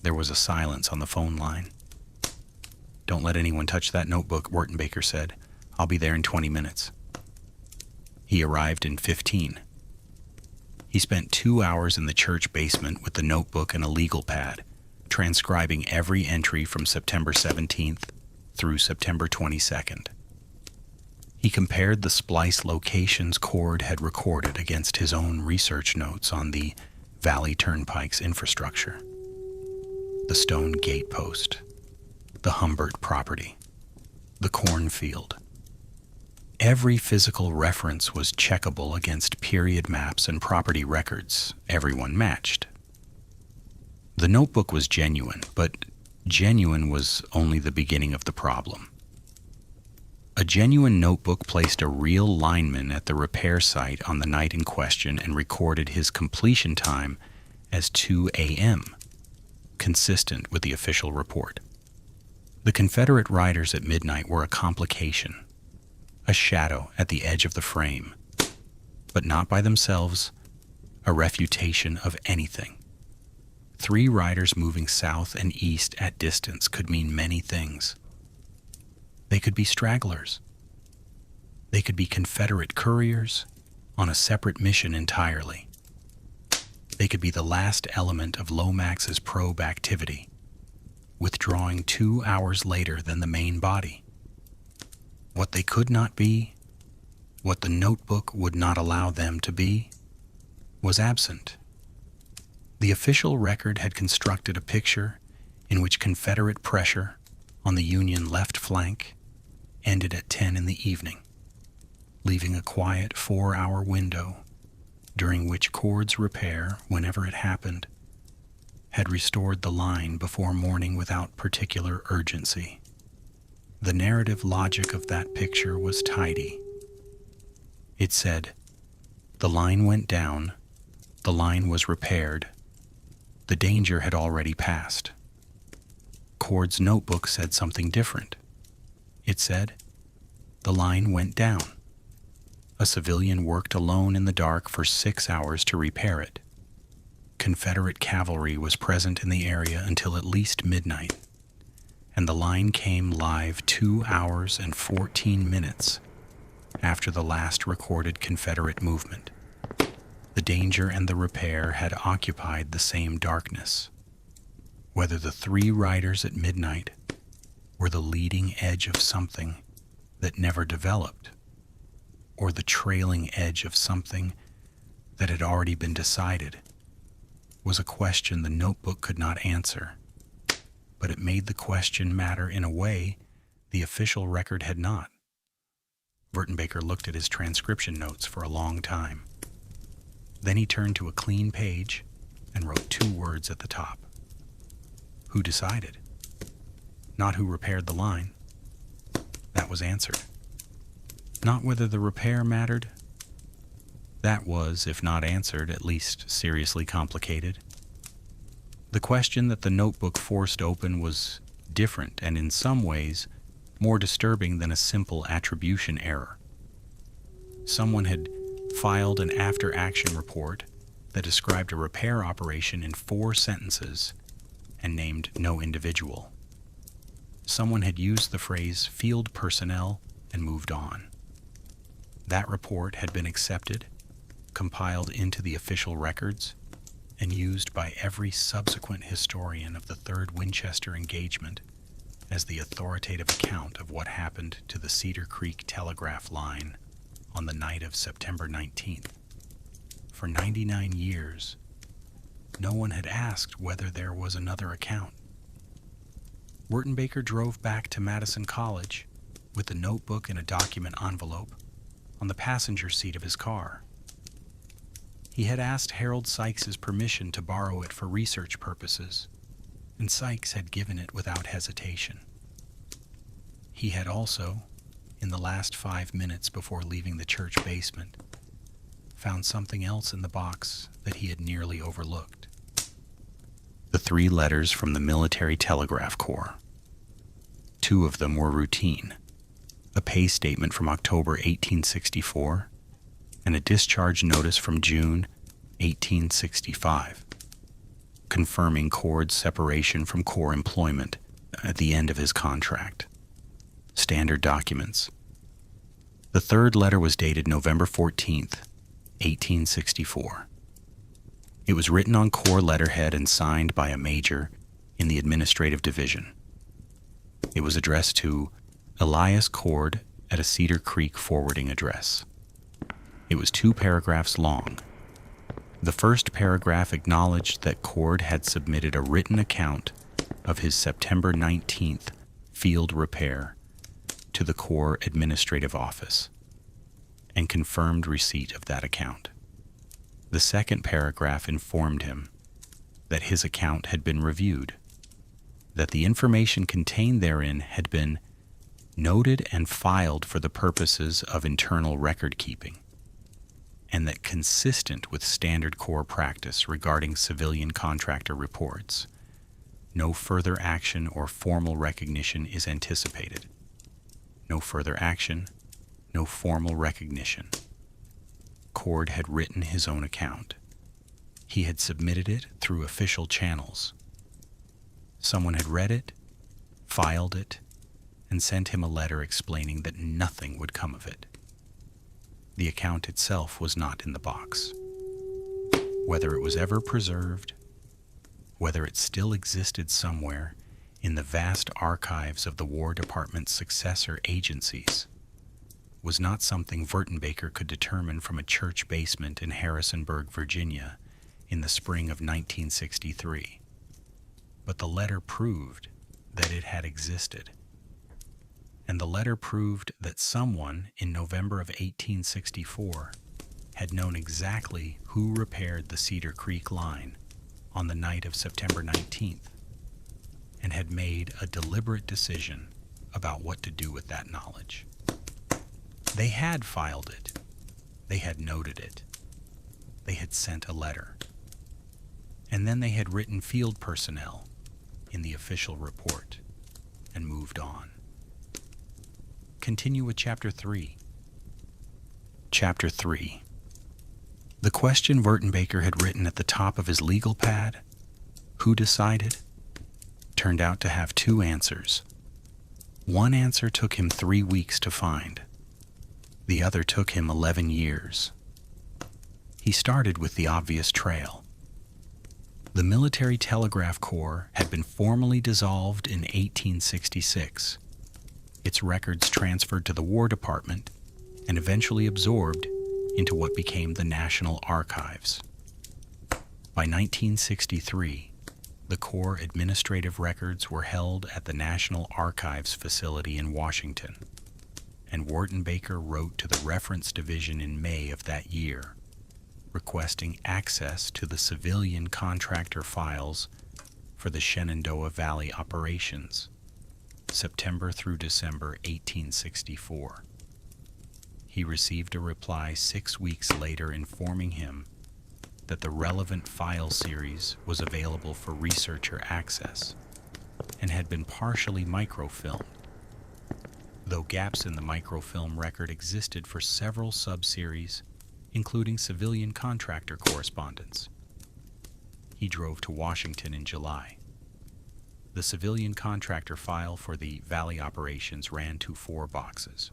There was a silence on the phone line. "Don't let anyone touch that notebook," Wertenbaker said. "I'll be there in 20 minutes. He arrived in 15. He spent 2 hours in the church basement with the notebook and a legal pad, transcribing every entry from September 17th through September 22nd. He compared the splice locations Cord had recorded against his own research notes on the Valley Turnpike's infrastructure. The stone gatepost, the Humbert property, the cornfield. Every physical reference was checkable against period maps and property records. Everyone matched. The notebook was genuine, but genuine was only the beginning of the problem. A genuine notebook placed a real lineman at the repair site on the night in question and recorded his completion time as 2 a.m., consistent with the official report. The Confederate riders at midnight were a complication, a shadow at the edge of the frame, but not by themselves a refutation of anything. 3 riders moving south and east at distance could mean many things. They could be stragglers. They could be Confederate couriers on a separate mission entirely. They could be the last element of Lomax's probe activity, withdrawing 2 hours later than the main body. What they could not be, what the notebook would not allow them to be, was absent. The official record had constructed a picture in which Confederate pressure on the Union left flank ended at 10 in the evening, leaving a quiet 4-hour window during which Cord's repair, whenever it happened, had restored the line before morning without particular urgency. The narrative logic of that picture was tidy. It said, the line went down, the line was repaired, the danger had already passed. Cord's notebook said something different. It said, the line went down. A civilian worked alone in the dark for 6 hours to repair it. Confederate cavalry was present in the area until at least midnight, and the line came live 2 hours and 14 minutes after the last recorded Confederate movement. The danger and the repair had occupied the same darkness. Whether the 3 riders at midnight were the leading edge of something that never developed, or the trailing edge of something that had already been decided, was a question the notebook could not answer. But it made the question matter in a way the official record had not. Wertenbaker looked at his transcription notes for a long time. Then he turned to a clean page and wrote 2 words at the top. Who decided? Not who repaired the line. That was answered. Not whether the repair mattered. That was, if not answered, at least seriously complicated. The question that the notebook forced open was different and in some ways more disturbing than a simple attribution error. Someone had filed an after-action report that described a repair operation in 4 sentences and named no individual. Someone had used the phrase field personnel and moved on. That report had been accepted, compiled into the official records, and used by every subsequent historian of the Third Winchester engagement as the authoritative account of what happened to the Cedar Creek telegraph line on the night of September 19th. For 99 years, no one had asked whether there was another account. Wertenbaker drove back to Madison College with a notebook and a document envelope on the passenger seat of his car. He had asked Harold Sykes's permission to borrow it for research purposes, and Sykes had given it without hesitation. He had also, in the last 5 minutes before leaving the church basement, found something else in the box that he had nearly overlooked. The 3 letters from the Military Telegraph Corps. 2 of them were routine, a pay statement from October 1864 and a discharge notice from June 1865, confirming Cord's separation from Corps employment at the end of his contract. Standard documents. The 3rd letter was dated November 14th, 1864. It was written on Corps letterhead and signed by a major in the administrative division. It was addressed to Elias Cord at a Cedar Creek forwarding address. It was 2 paragraphs long. The first paragraph acknowledged that Cord had submitted a written account of his September 19th field repair to the Corps Administrative Office and confirmed receipt of that account. The second paragraph informed him that his account had been reviewed, that the information contained therein had been noted and filed for the purposes of internal record keeping, and that consistent with standard Corps practice regarding civilian contractor reports, no further action or formal recognition is anticipated. No further action, no formal recognition. Cord had written his own account. He had submitted it through official channels. Someone had read it, filed it, and sent him a letter explaining that nothing would come of it. The account itself was not in the box. Whether it was ever preserved, whether it still existed somewhere in the vast archives of the War Department's successor agencies, was not something Wertenbaker could determine from a church basement in Harrisonburg, Virginia, in the spring of 1963. But the letter proved that it had existed. And the letter proved that someone in November of 1864 had known exactly who repaired the Cedar Creek line on the night of September 19th and had made a deliberate decision about what to do with that knowledge. They had filed it. They had noted it. They had sent a letter. And then they had written field personnel in the official report and moved on. Continue with Chapter 3. Chapter 3. The question Wertenbaker had written at the top of his legal pad, "Who decided?" turned out to have 2 answers. One answer took him 3 weeks to find. The other took him 11 years. He started with the obvious trail. The Military Telegraph Corps had been formally dissolved in 1866. Its records transferred to the War Department and eventually absorbed into what became the National Archives. By 1963, the Corps administrative records were held at the National Archives facility in Washington, and Wertenbaker wrote to the Reference Division in May of that year, requesting access to the civilian contractor files for the Shenandoah Valley operations, September through December 1864. He received a reply 6 weeks later informing him that the relevant file series was available for researcher access and had been partially microfilmed, though gaps in the microfilm record existed for several subseries, including civilian contractor correspondence. He drove to Washington in July. The civilian contractor file for the Valley operations ran to 4 boxes.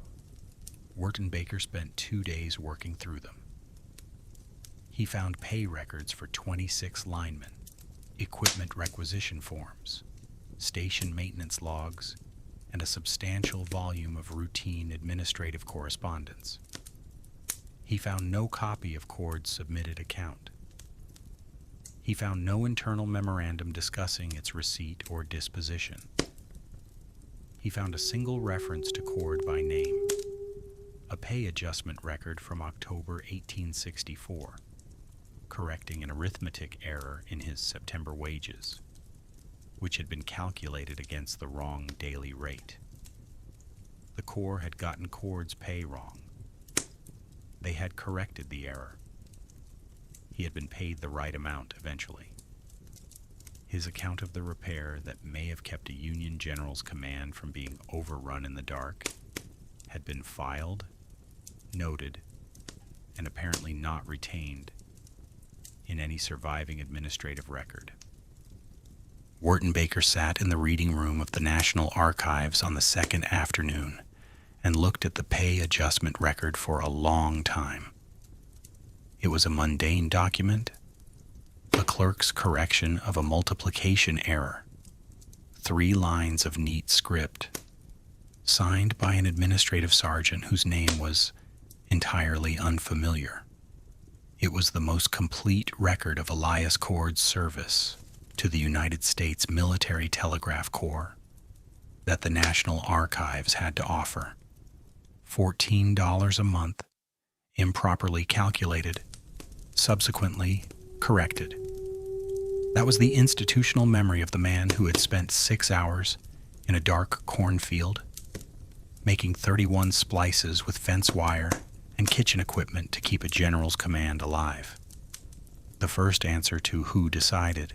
Wertenbaker spent 2 days working through them. He found pay records for 26 linemen, equipment requisition forms, station maintenance logs, and a substantial volume of routine administrative correspondence. He found no copy of Cord's submitted account. He found no internal memorandum discussing its receipt or disposition. He found a single reference to Cord by name, a pay adjustment record from October 1864, correcting an arithmetic error in his September wages, which had been calculated against the wrong daily rate. The Corps had gotten Cord's pay wrong. They had corrected the error. He had been paid the right amount eventually. His account of the repair that may have kept a Union general's command from being overrun in the dark had been filed, noted, and apparently not retained in any surviving administrative record. Wertenbaker sat in the reading room of the National Archives on the second afternoon and looked at the pay adjustment record for a long time. It was a mundane document, a clerk's correction of a multiplication error, 3 lines of neat script, signed by an administrative sergeant whose name was entirely unfamiliar. It was the most complete record of Elias Cord's service to the United States Military Telegraph Corps that the National Archives had to offer. $14 a month, improperly calculated, subsequently corrected. That was the institutional memory of the man who had spent 6 hours in a dark cornfield, making 31 splices with fence wire and kitchen equipment to keep a general's command alive. The first answer to who decided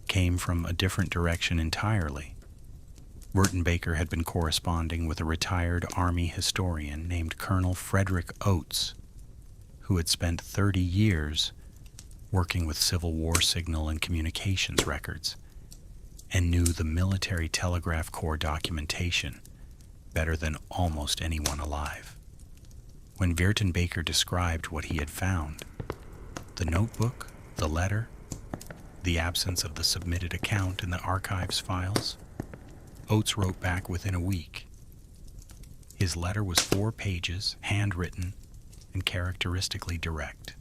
came from a different direction entirely. Wertenbaker had been corresponding with a retired Army historian named Colonel Frederick Oates, who had spent 30 years working with Civil War signal and communications records and knew the Military Telegraph Corps documentation better than almost anyone alive. When Wertenbaker described what he had found, the notebook, the letter, the absence of the submitted account in the archives files, Oates wrote back within a week. His letter was 4 pages, handwritten, and characteristically direct.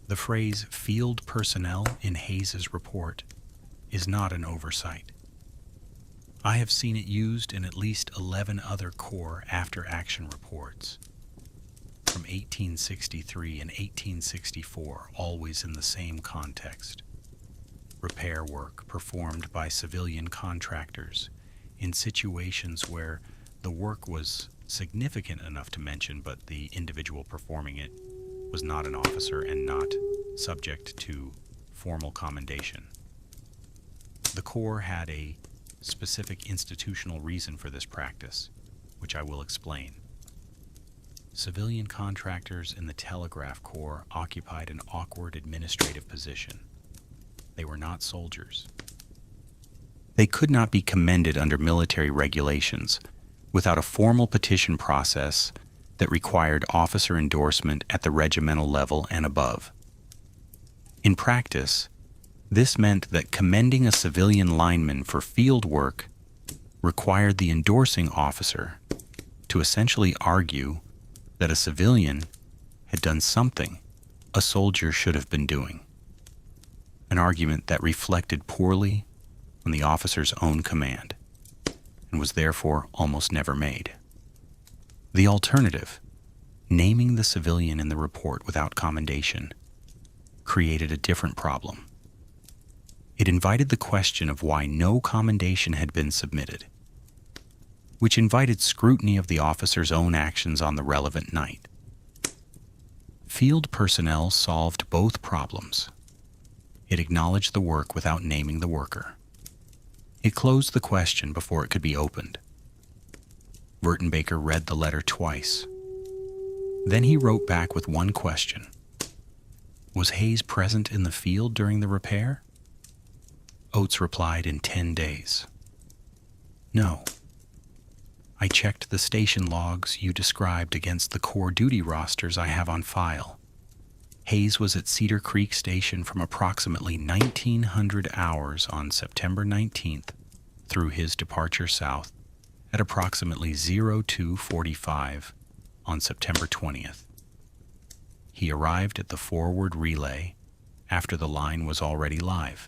The phrase field personnel in Hayes's report is not an oversight. I have seen it used in at least 11 other Corps after-action reports from 1863 and 1864, always in the same context. Repair work performed by civilian contractors in situations where the work was significant enough to mention, but the individual performing it was not an officer and not subject to formal commendation. The Corps had a specific institutional reason for this practice, which I will explain. Civilian contractors in the Telegraph Corps occupied an awkward administrative position. They were not soldiers. They could not be commended under military regulations without a formal petition process that required officer endorsement at the regimental level and above. In practice, this meant that commending a civilian lineman for field work required the endorsing officer to essentially argue that a civilian had done something a soldier should have been doing, an argument that reflected poorly on the officer's own command and was therefore almost never made. The alternative, naming the civilian in the report without commendation, created a different problem. It invited the question of why no commendation had been submitted, which invited scrutiny of the officer's own actions on the relevant night. Field personnel solved both problems. It acknowledged the work without naming the worker. It closed the question before it could be opened. Wertenbaker read the letter twice. Then he wrote back with one question. Was Hayes present in the field during the repair? Oates replied in 10 days. No. I checked the station logs you described against the Corps duty rosters I have on file. Hayes was at Cedar Creek Station from approximately 1900 hours on September 19th through his departure south at approximately 02:45 on September 20th. He arrived at the forward relay after the line was already live.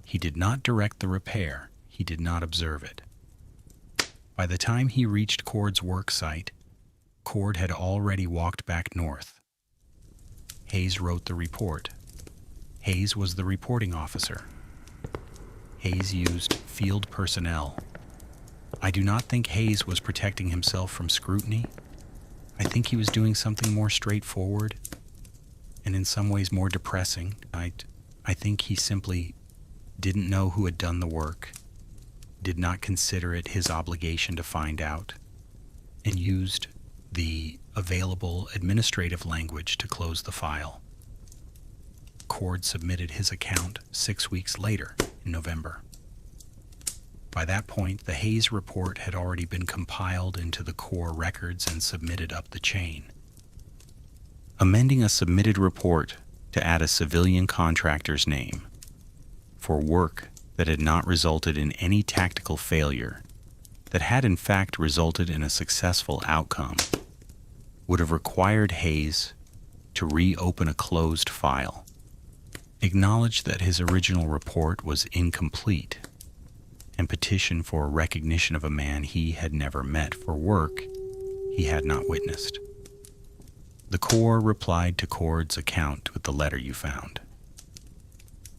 He did not direct the repair. He did not observe it. By the time he reached Cord's work site, Cord had already walked back north. Hayes wrote the report. Hayes was the reporting officer. Hayes used field personnel. I do not think Hayes was protecting himself from scrutiny. I think he was doing something more straightforward and in some ways more depressing. I think he simply didn't know who had done the work, did not consider it his obligation to find out, and used the available administrative language to close the file. Cord submitted his account 6 weeks later in November. By that point, the Hayes report had already been compiled into the Corps records and submitted up the chain. Amending a submitted report to add a civilian contractor's name for work that had not resulted in any tactical failure, that had in fact resulted in a successful outcome, would have required Hayes to reopen a closed file, acknowledge that his original report was incomplete, and petition for recognition of a man he had never met for work he had not witnessed. The Corps replied to Cord's account with the letter you found.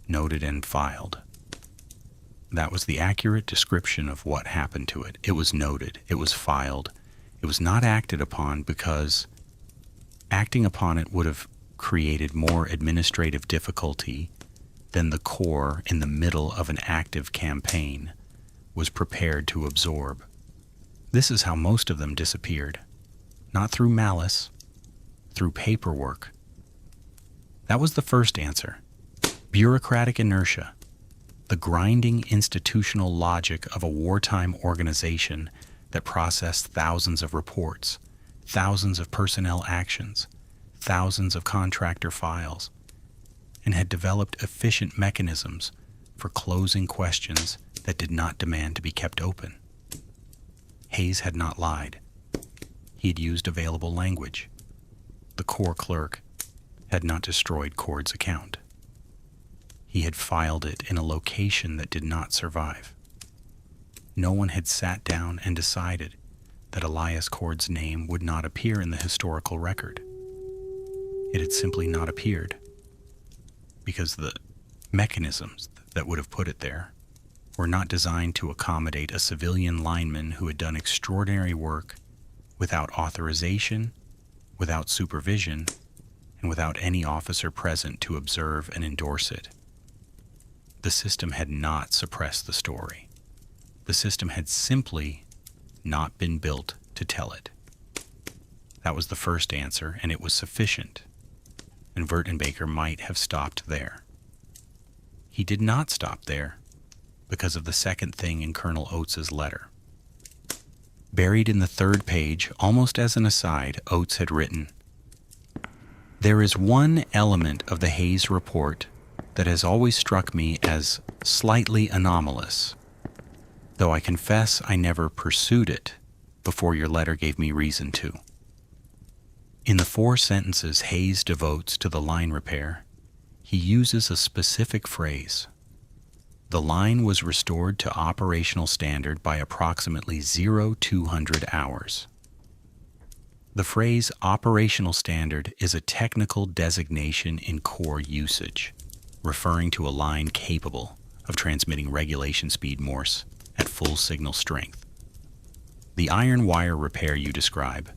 Noted and filed. That was the accurate description of what happened to it. It was noted. It was filed. It was not acted upon because acting upon it would have created more administrative difficulty than the Corps, in the middle of an active campaign, was prepared to absorb. This is how most of them disappeared. Not through malice, through paperwork. That was the first answer. Bureaucratic inertia. The grinding institutional logic of a wartime organization that processed thousands of reports, thousands of personnel actions, thousands of contractor files, and had developed efficient mechanisms for closing questions that did not demand to be kept open. Hayes had not lied. He had used available language. The Corps clerk had not destroyed Cord's account. He had filed it in a location that did not survive. No one had sat down and decided that Elias Cord's name would not appear in the historical record. It had simply not appeared because the mechanisms that would have put it there were not designed to accommodate a civilian lineman who had done extraordinary work without authorization, without supervision, and without any officer present to observe and endorse it. The system had not suppressed the story. The system had simply not been built to tell it. That was the first answer, and it was sufficient. And Wertenbaker might have stopped there. He did not stop there because of the second thing in Colonel Oates's letter. Buried in the third page, almost as an aside, Oates had written, "There is one element of the Hayes report that has always struck me as slightly anomalous, though I confess I never pursued it before your letter gave me reason to." In the 4 sentences Hayes devotes to the line repair, he uses a specific phrase. The line was restored to operational standard by approximately 0200 hours. The phrase operational standard is a technical designation in Corps usage, referring to a line capable of transmitting regulation speed Morse at full signal strength. The iron wire repair you describe,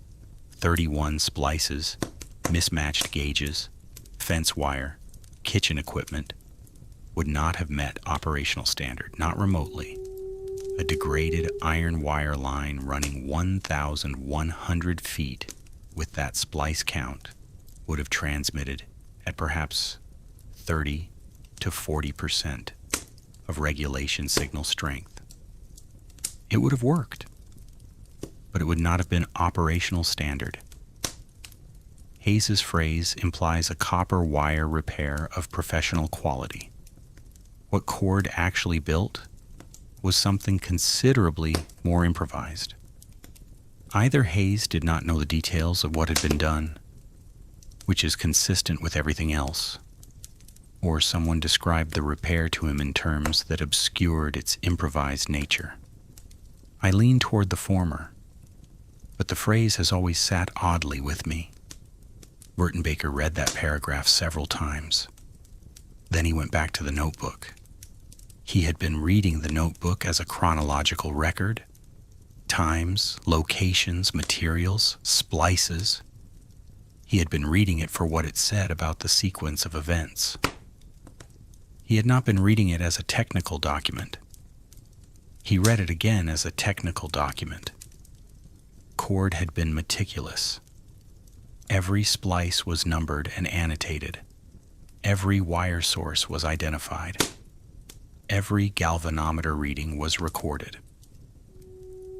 31 splices, mismatched gauges, fence wire, kitchen equipment, would not have met operational standard, not remotely. A degraded iron wire line running 1,100 feet with that splice count would have transmitted at perhaps 30 to 40% of regulation signal strength. It would have worked, but it would not have been operational standard. Hayes's phrase implies a copper wire repair of professional quality. What Cord actually built was something considerably more improvised. Either Hayes did not know the details of what had been done, which is consistent with everything else, or someone described the repair to him in terms that obscured its improvised nature. I lean toward the former, but the phrase has always sat oddly with me. Wertenbaker read that paragraph several times. Then he went back to the notebook. He had been reading the notebook as a chronological record. Times, locations, materials, splices. He had been reading it for what it said about the sequence of events. He had not been reading it as a technical document. He read it again as a technical document. Cord had been meticulous. Every splice was numbered and annotated. Every wire source was identified. Every galvanometer reading was recorded.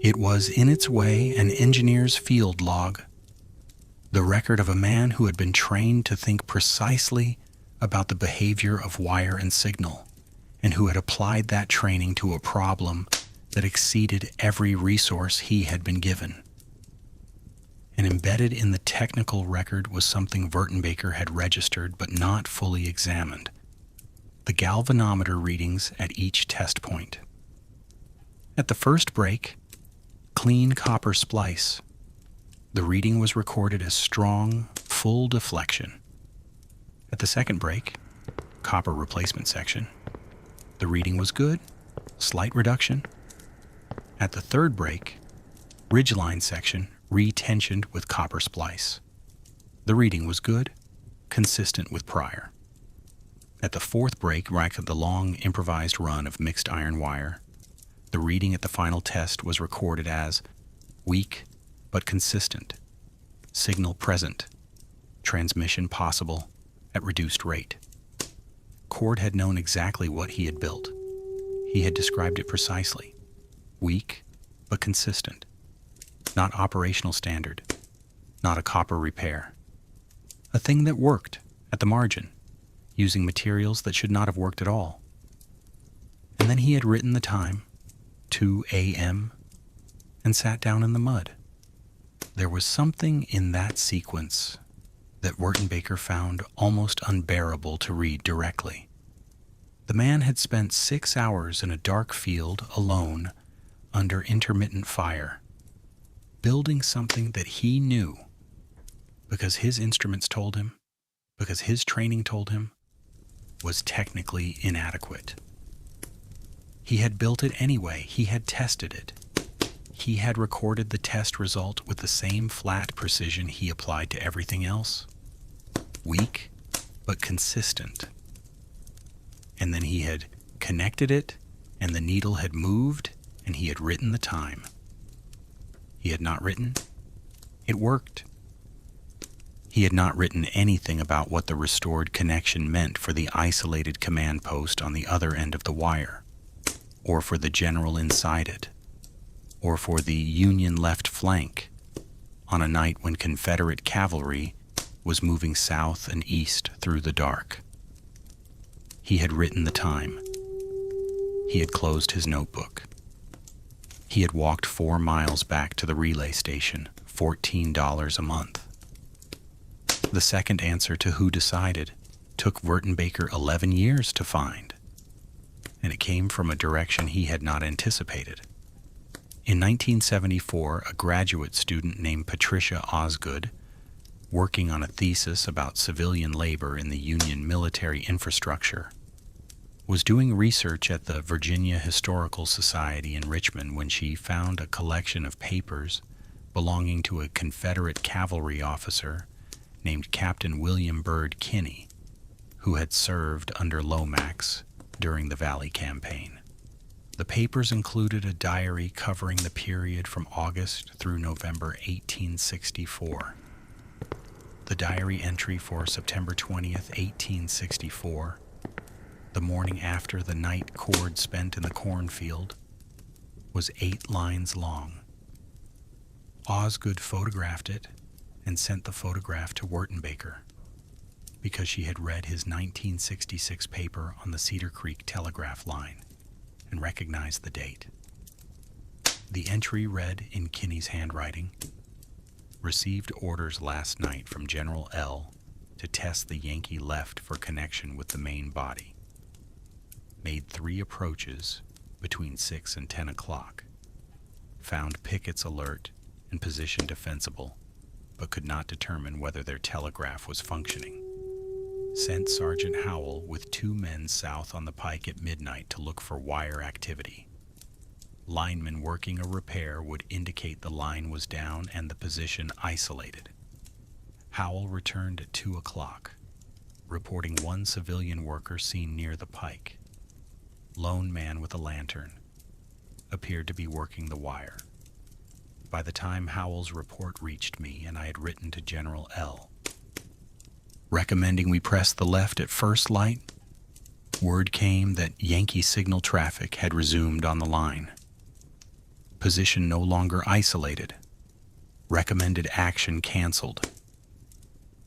It was, in its way, an engineer's field log, the record of a man who had been trained to think precisely about the behavior of wire and signal, and who had applied that training to a problem that exceeded every resource he had been given. And embedded in the technical record was something Wertenbaker had registered but not fully examined: the galvanometer readings at each test point. At the first break, clean copper splice, the reading was recorded as strong, full deflection. At the second break, copper replacement section, the reading was good, slight reduction. At the third break, ridgeline section, retensioned with copper splice, the reading was good, consistent with prior. At the fourth break, rack of the long improvised run of mixed iron wire, the reading at the final test was recorded as weak but consistent, signal present, transmission possible at reduced rate. Cord had known exactly what he had built. He had described it precisely: weak but consistent, not operational standard, not a copper repair, a thing that worked at the margin, using materials that should not have worked at all. And then he had written the time, 2 a.m., and sat down in the mud. There was something in that sequence that Wertenbaker found almost unbearable to read directly. The man had spent 6 hours in a dark field alone under intermittent fire, building something that he knew, because his instruments told him, because his training told him, was technically inadequate. He had built it anyway. He had tested it. He had recorded the test result with the same flat precision he applied to everything else. Weak, but consistent. And then he had connected it, and the needle had moved, and he had written the time. He had not written. It worked. He had not written anything about what the restored connection meant for the isolated command post on the other end of the wire, or for the general inside it, or for the Union left flank on a night when Confederate cavalry was moving south and east through the dark. He had written the time. He had closed his notebook. He had walked 4 miles back to the relay station, $14 a month. The second answer to who decided took Wertenbaker 11 years to find, and it came from a direction he had not anticipated. In 1974, a graduate student named Patricia Osgood, working on a thesis about civilian labor in the Union military infrastructure, was doing research at the Virginia Historical Society in Richmond when she found a collection of papers belonging to a Confederate cavalry officer named Captain William Byrd Kinney, who had served under Lomax during the Valley Campaign. The papers included a diary covering the period from August through November 1864. The diary entry for September 20th, 1864, the morning after the night Cord spent in the cornfield, was 8 lines long. Osgood photographed it and sent the photograph to Wertenbaker because she had read his 1966 paper on the Cedar Creek telegraph line and recognized the date. The entry read in Kinney's handwriting, "Received orders last night from General L to test the Yankee left for connection with the main body. Made 3 approaches between 6 and 10 o'clock. Found pickets alert and position defensible, but could not determine whether their telegraph was functioning. Sent Sergeant Howell with 2 men south on the pike at midnight to look for wire activity. Lineman working a repair would indicate the line was down and the position isolated. Howell returned at 2 o'clock, reporting 1 civilian worker seen near the pike. Lone man with a lantern. Appeared to be working the wire. By the time Howell's report reached me and I had written to General L, recommending we press the left at first light, word came that Yankee signal traffic had resumed on the line. Position no longer isolated. Recommended action canceled.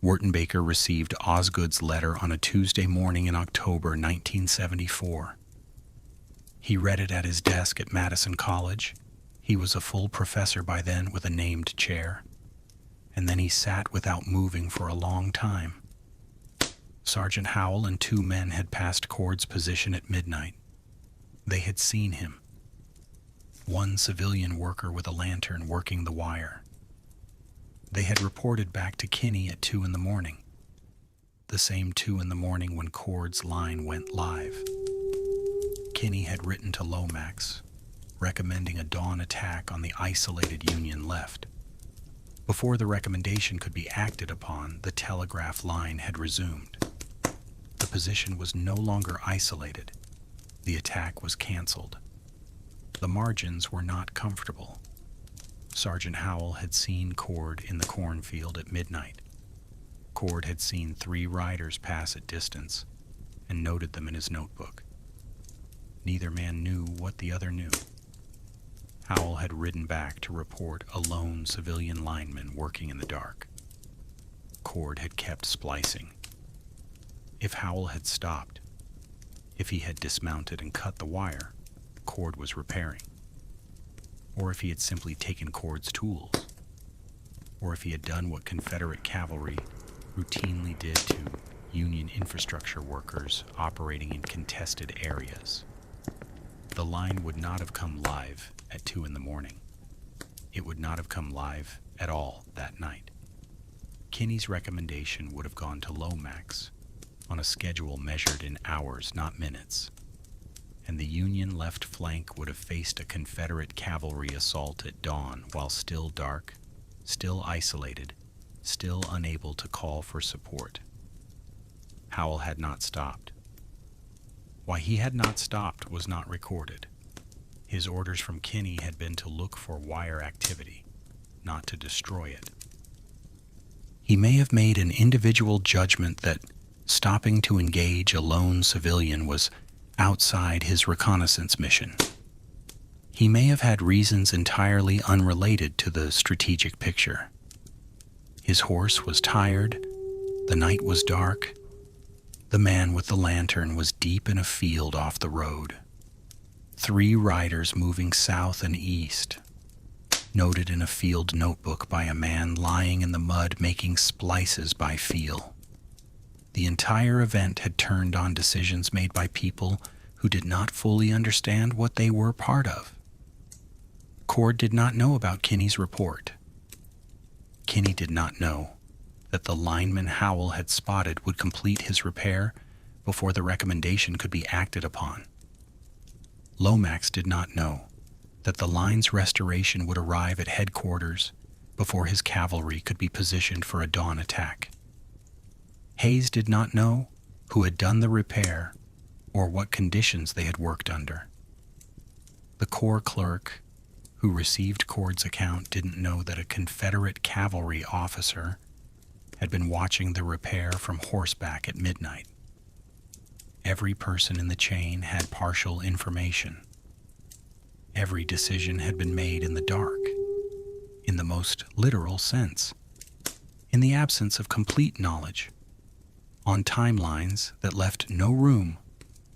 Wertenbaker received Osgood's letter on a Tuesday morning in October 1974. He read it at his desk at Madison College. He was a full professor by then with a named chair. And then he sat without moving for a long time. Sergeant Howell and 2 men had passed Cord's position at midnight. They had seen him. 1 civilian worker with a lantern working the wire. They had reported back to Kinney at 2 in the morning. The same 2 in the morning when Cord's line went live. Kinney had written to Lomax, recommending a dawn attack on the isolated Union left. Before the recommendation could be acted upon, the telegraph line had resumed. The position was no longer isolated. The attack was canceled. The margins were not comfortable. Sergeant Howell had seen Cord in the cornfield at midnight. Cord had seen 3 riders pass at distance and noted them in his notebook. Neither man knew what the other knew. Howell had ridden back to report a lone civilian lineman working in the dark. Cord had kept splicing. If Howell had stopped, if he had dismounted and cut the wire, Cord was repairing. Or if he had simply taken Cord's tools. Or if he had done what Confederate cavalry routinely did to Union infrastructure workers operating in contested areas. The line would not have come live at 2 in the morning. It would not have come live at all that night. Kinney's recommendation would have gone to Lomax on a schedule measured in hours, not minutes. And the Union left flank would have faced a Confederate cavalry assault at dawn while still dark, still isolated, still unable to call for support. Howell had not stopped. Why he had not stopped was not recorded. His orders from Kinney had been to look for wire activity, not to destroy it. He may have made an individual judgment that stopping to engage a lone civilian was outside his reconnaissance mission. He may have had reasons entirely unrelated to the strategic picture. His horse was tired, the night was dark, the man with the lantern was deep in a field off the road. 3 riders moving south and east, noted in a field notebook by a man lying in the mud making splices by feel. The entire event had turned on decisions made by people who did not fully understand what they were part of. Cord did not know about Kinney's report. Kinney did not know that the lineman Howell had spotted would complete his repair before the recommendation could be acted upon. Lomax did not know that the line's restoration would arrive at headquarters before his cavalry could be positioned for a dawn attack. Hayes did not know who had done the repair or what conditions they had worked under. The Corps clerk who received Cord's account didn't know that a Confederate cavalry officer had been watching the repair from horseback at midnight. Every person in the chain had partial information. Every decision had been made in the dark, in the most literal sense. in the absence of complete knowledge, on timelines that left no room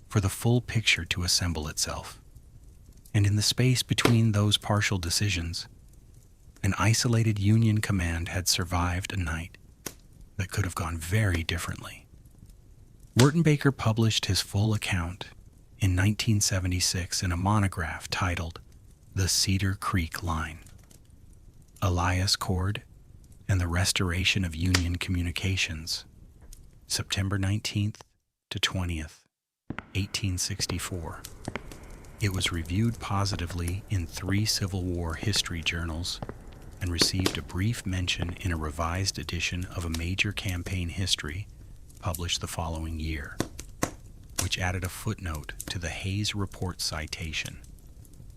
for the full picture to assemble itself. And in the space between those partial decisions, an isolated Union command had survived a night that could have gone very differently. Wertenbaker published his full account in 1976 in a monograph titled The Cedar Creek Line, Elias Cord and the Restoration of Union Communications, September 19th to 20th, 1864. It was reviewed positively in 3 Civil War history journals and received a brief mention in a revised edition of a major campaign history published the following year, which added a footnote to the Hayes Report citation,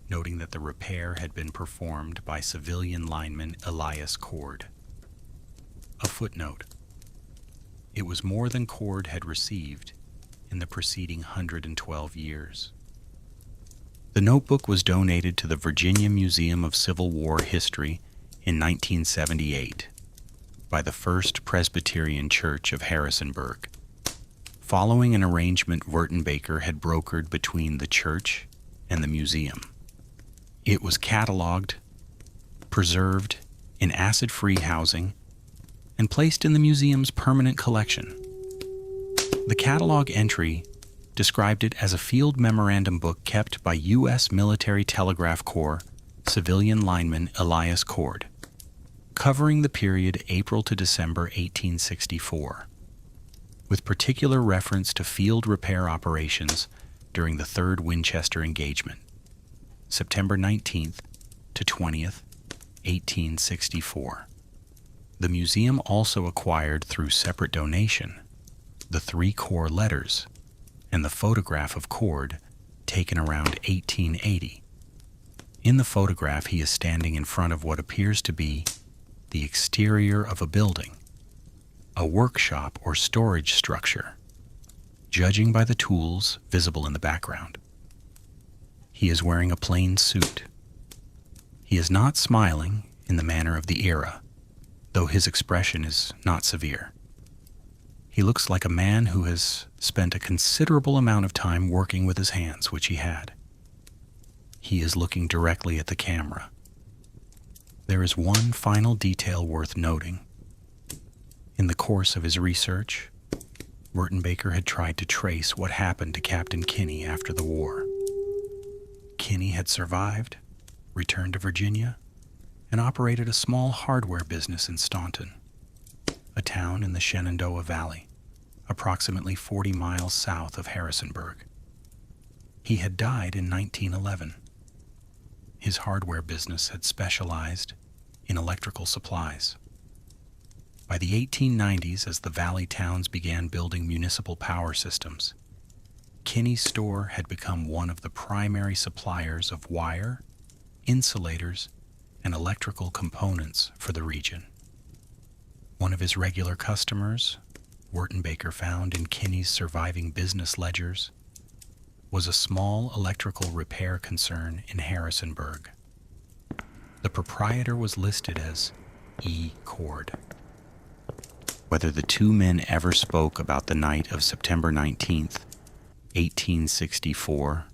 noting that the repair had been performed by civilian lineman Elias Cord. A footnote. It was more than Cord had received in the preceding 112 years. The notebook was donated to the Virginia Museum of Civil War History in 1978 by the First Presbyterian Church of Harrisonburg, following an arrangement Wertenbaker had brokered between the church and the museum. It was cataloged, preserved in acid-free housing, and placed in the museum's permanent collection. The catalog entry described it as a field memorandum book kept by U.S. Military Telegraph Corps civilian lineman Elias Cord, covering the period April to December 1864, with particular reference to field repair operations during the 3rd Winchester Engagement, September 19th to 20th, 1864. The museum also acquired through separate donation the 3 Corps letters and the photograph of Cord taken around 1880. In the photograph, he is standing in front of what appears to be the exterior of a building, a workshop or storage structure, judging by the tools visible in the background. He is wearing a plain suit. He is not smiling in the manner of the era, though his expression is not severe. He looks like a man who has spent a considerable amount of time working with his hands, which he had. He is looking directly at the camera. There is one final detail worth noting. In the course of his research, Wertenbaker had tried to trace what happened to Captain Kinney after the war. Kinney had survived, returned to Virginia, and operated a small hardware business in Staunton, a town in the Shenandoah Valley, approximately 40 miles south of Harrisonburg. He had died in 1911. His hardware business had specialized in electrical supplies. By the 1890s, as the valley towns began building municipal power systems, Kinney's store had become one of the primary suppliers of wire, insulators, and electrical components for the region. One of his regular customers, Wertenbaker found in Kinney's surviving business ledgers, was a small electrical repair concern in Harrisonburg. The proprietor was listed as E. Cord. Whether the 2 men ever spoke about the night of September 19th, 1864,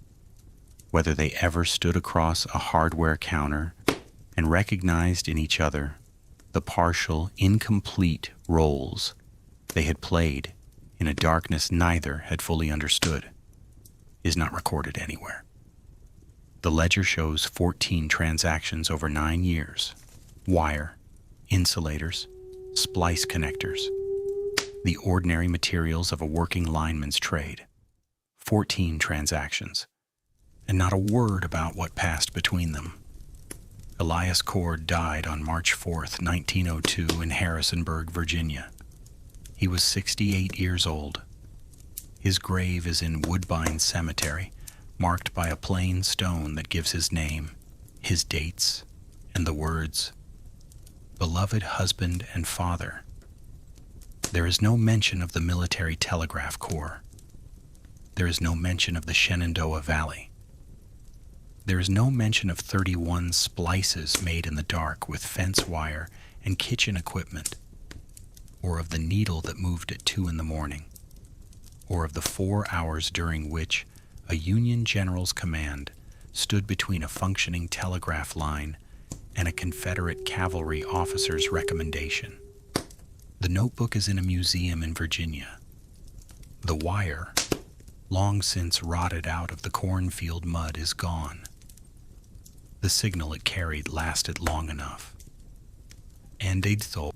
whether they ever stood across a hardware counter and recognized in each other the partial, incomplete roles they had played in a darkness neither had fully understood, is not recorded anywhere. The ledger shows 14 transactions over 9 years: wire, insulators, splice connectors, the ordinary materials of a working lineman's trade. 14 transactions, and not a word about what passed between them. Elias Cord died on March 4th, 1902 in Harrisonburg, Virginia. He was 68 years old. His grave is in Woodbine Cemetery, marked by a plain stone that gives his name, his dates, and the words, "Beloved husband and father." There is no mention of the Military Telegraph Corps. There is no mention of the Shenandoah Valley. There is no mention of 31 splices made in the dark with fence wire and kitchen equipment, or of the needle that moved at 2 in the morning, or of the 4 hours during which a Union general's command stood between a functioning telegraph line and a Confederate cavalry officer's recommendation. The notebook is in a museum in Virginia. The wire, long since rotted out of the cornfield mud, is gone. The signal it carried lasted long enough. And they'd thought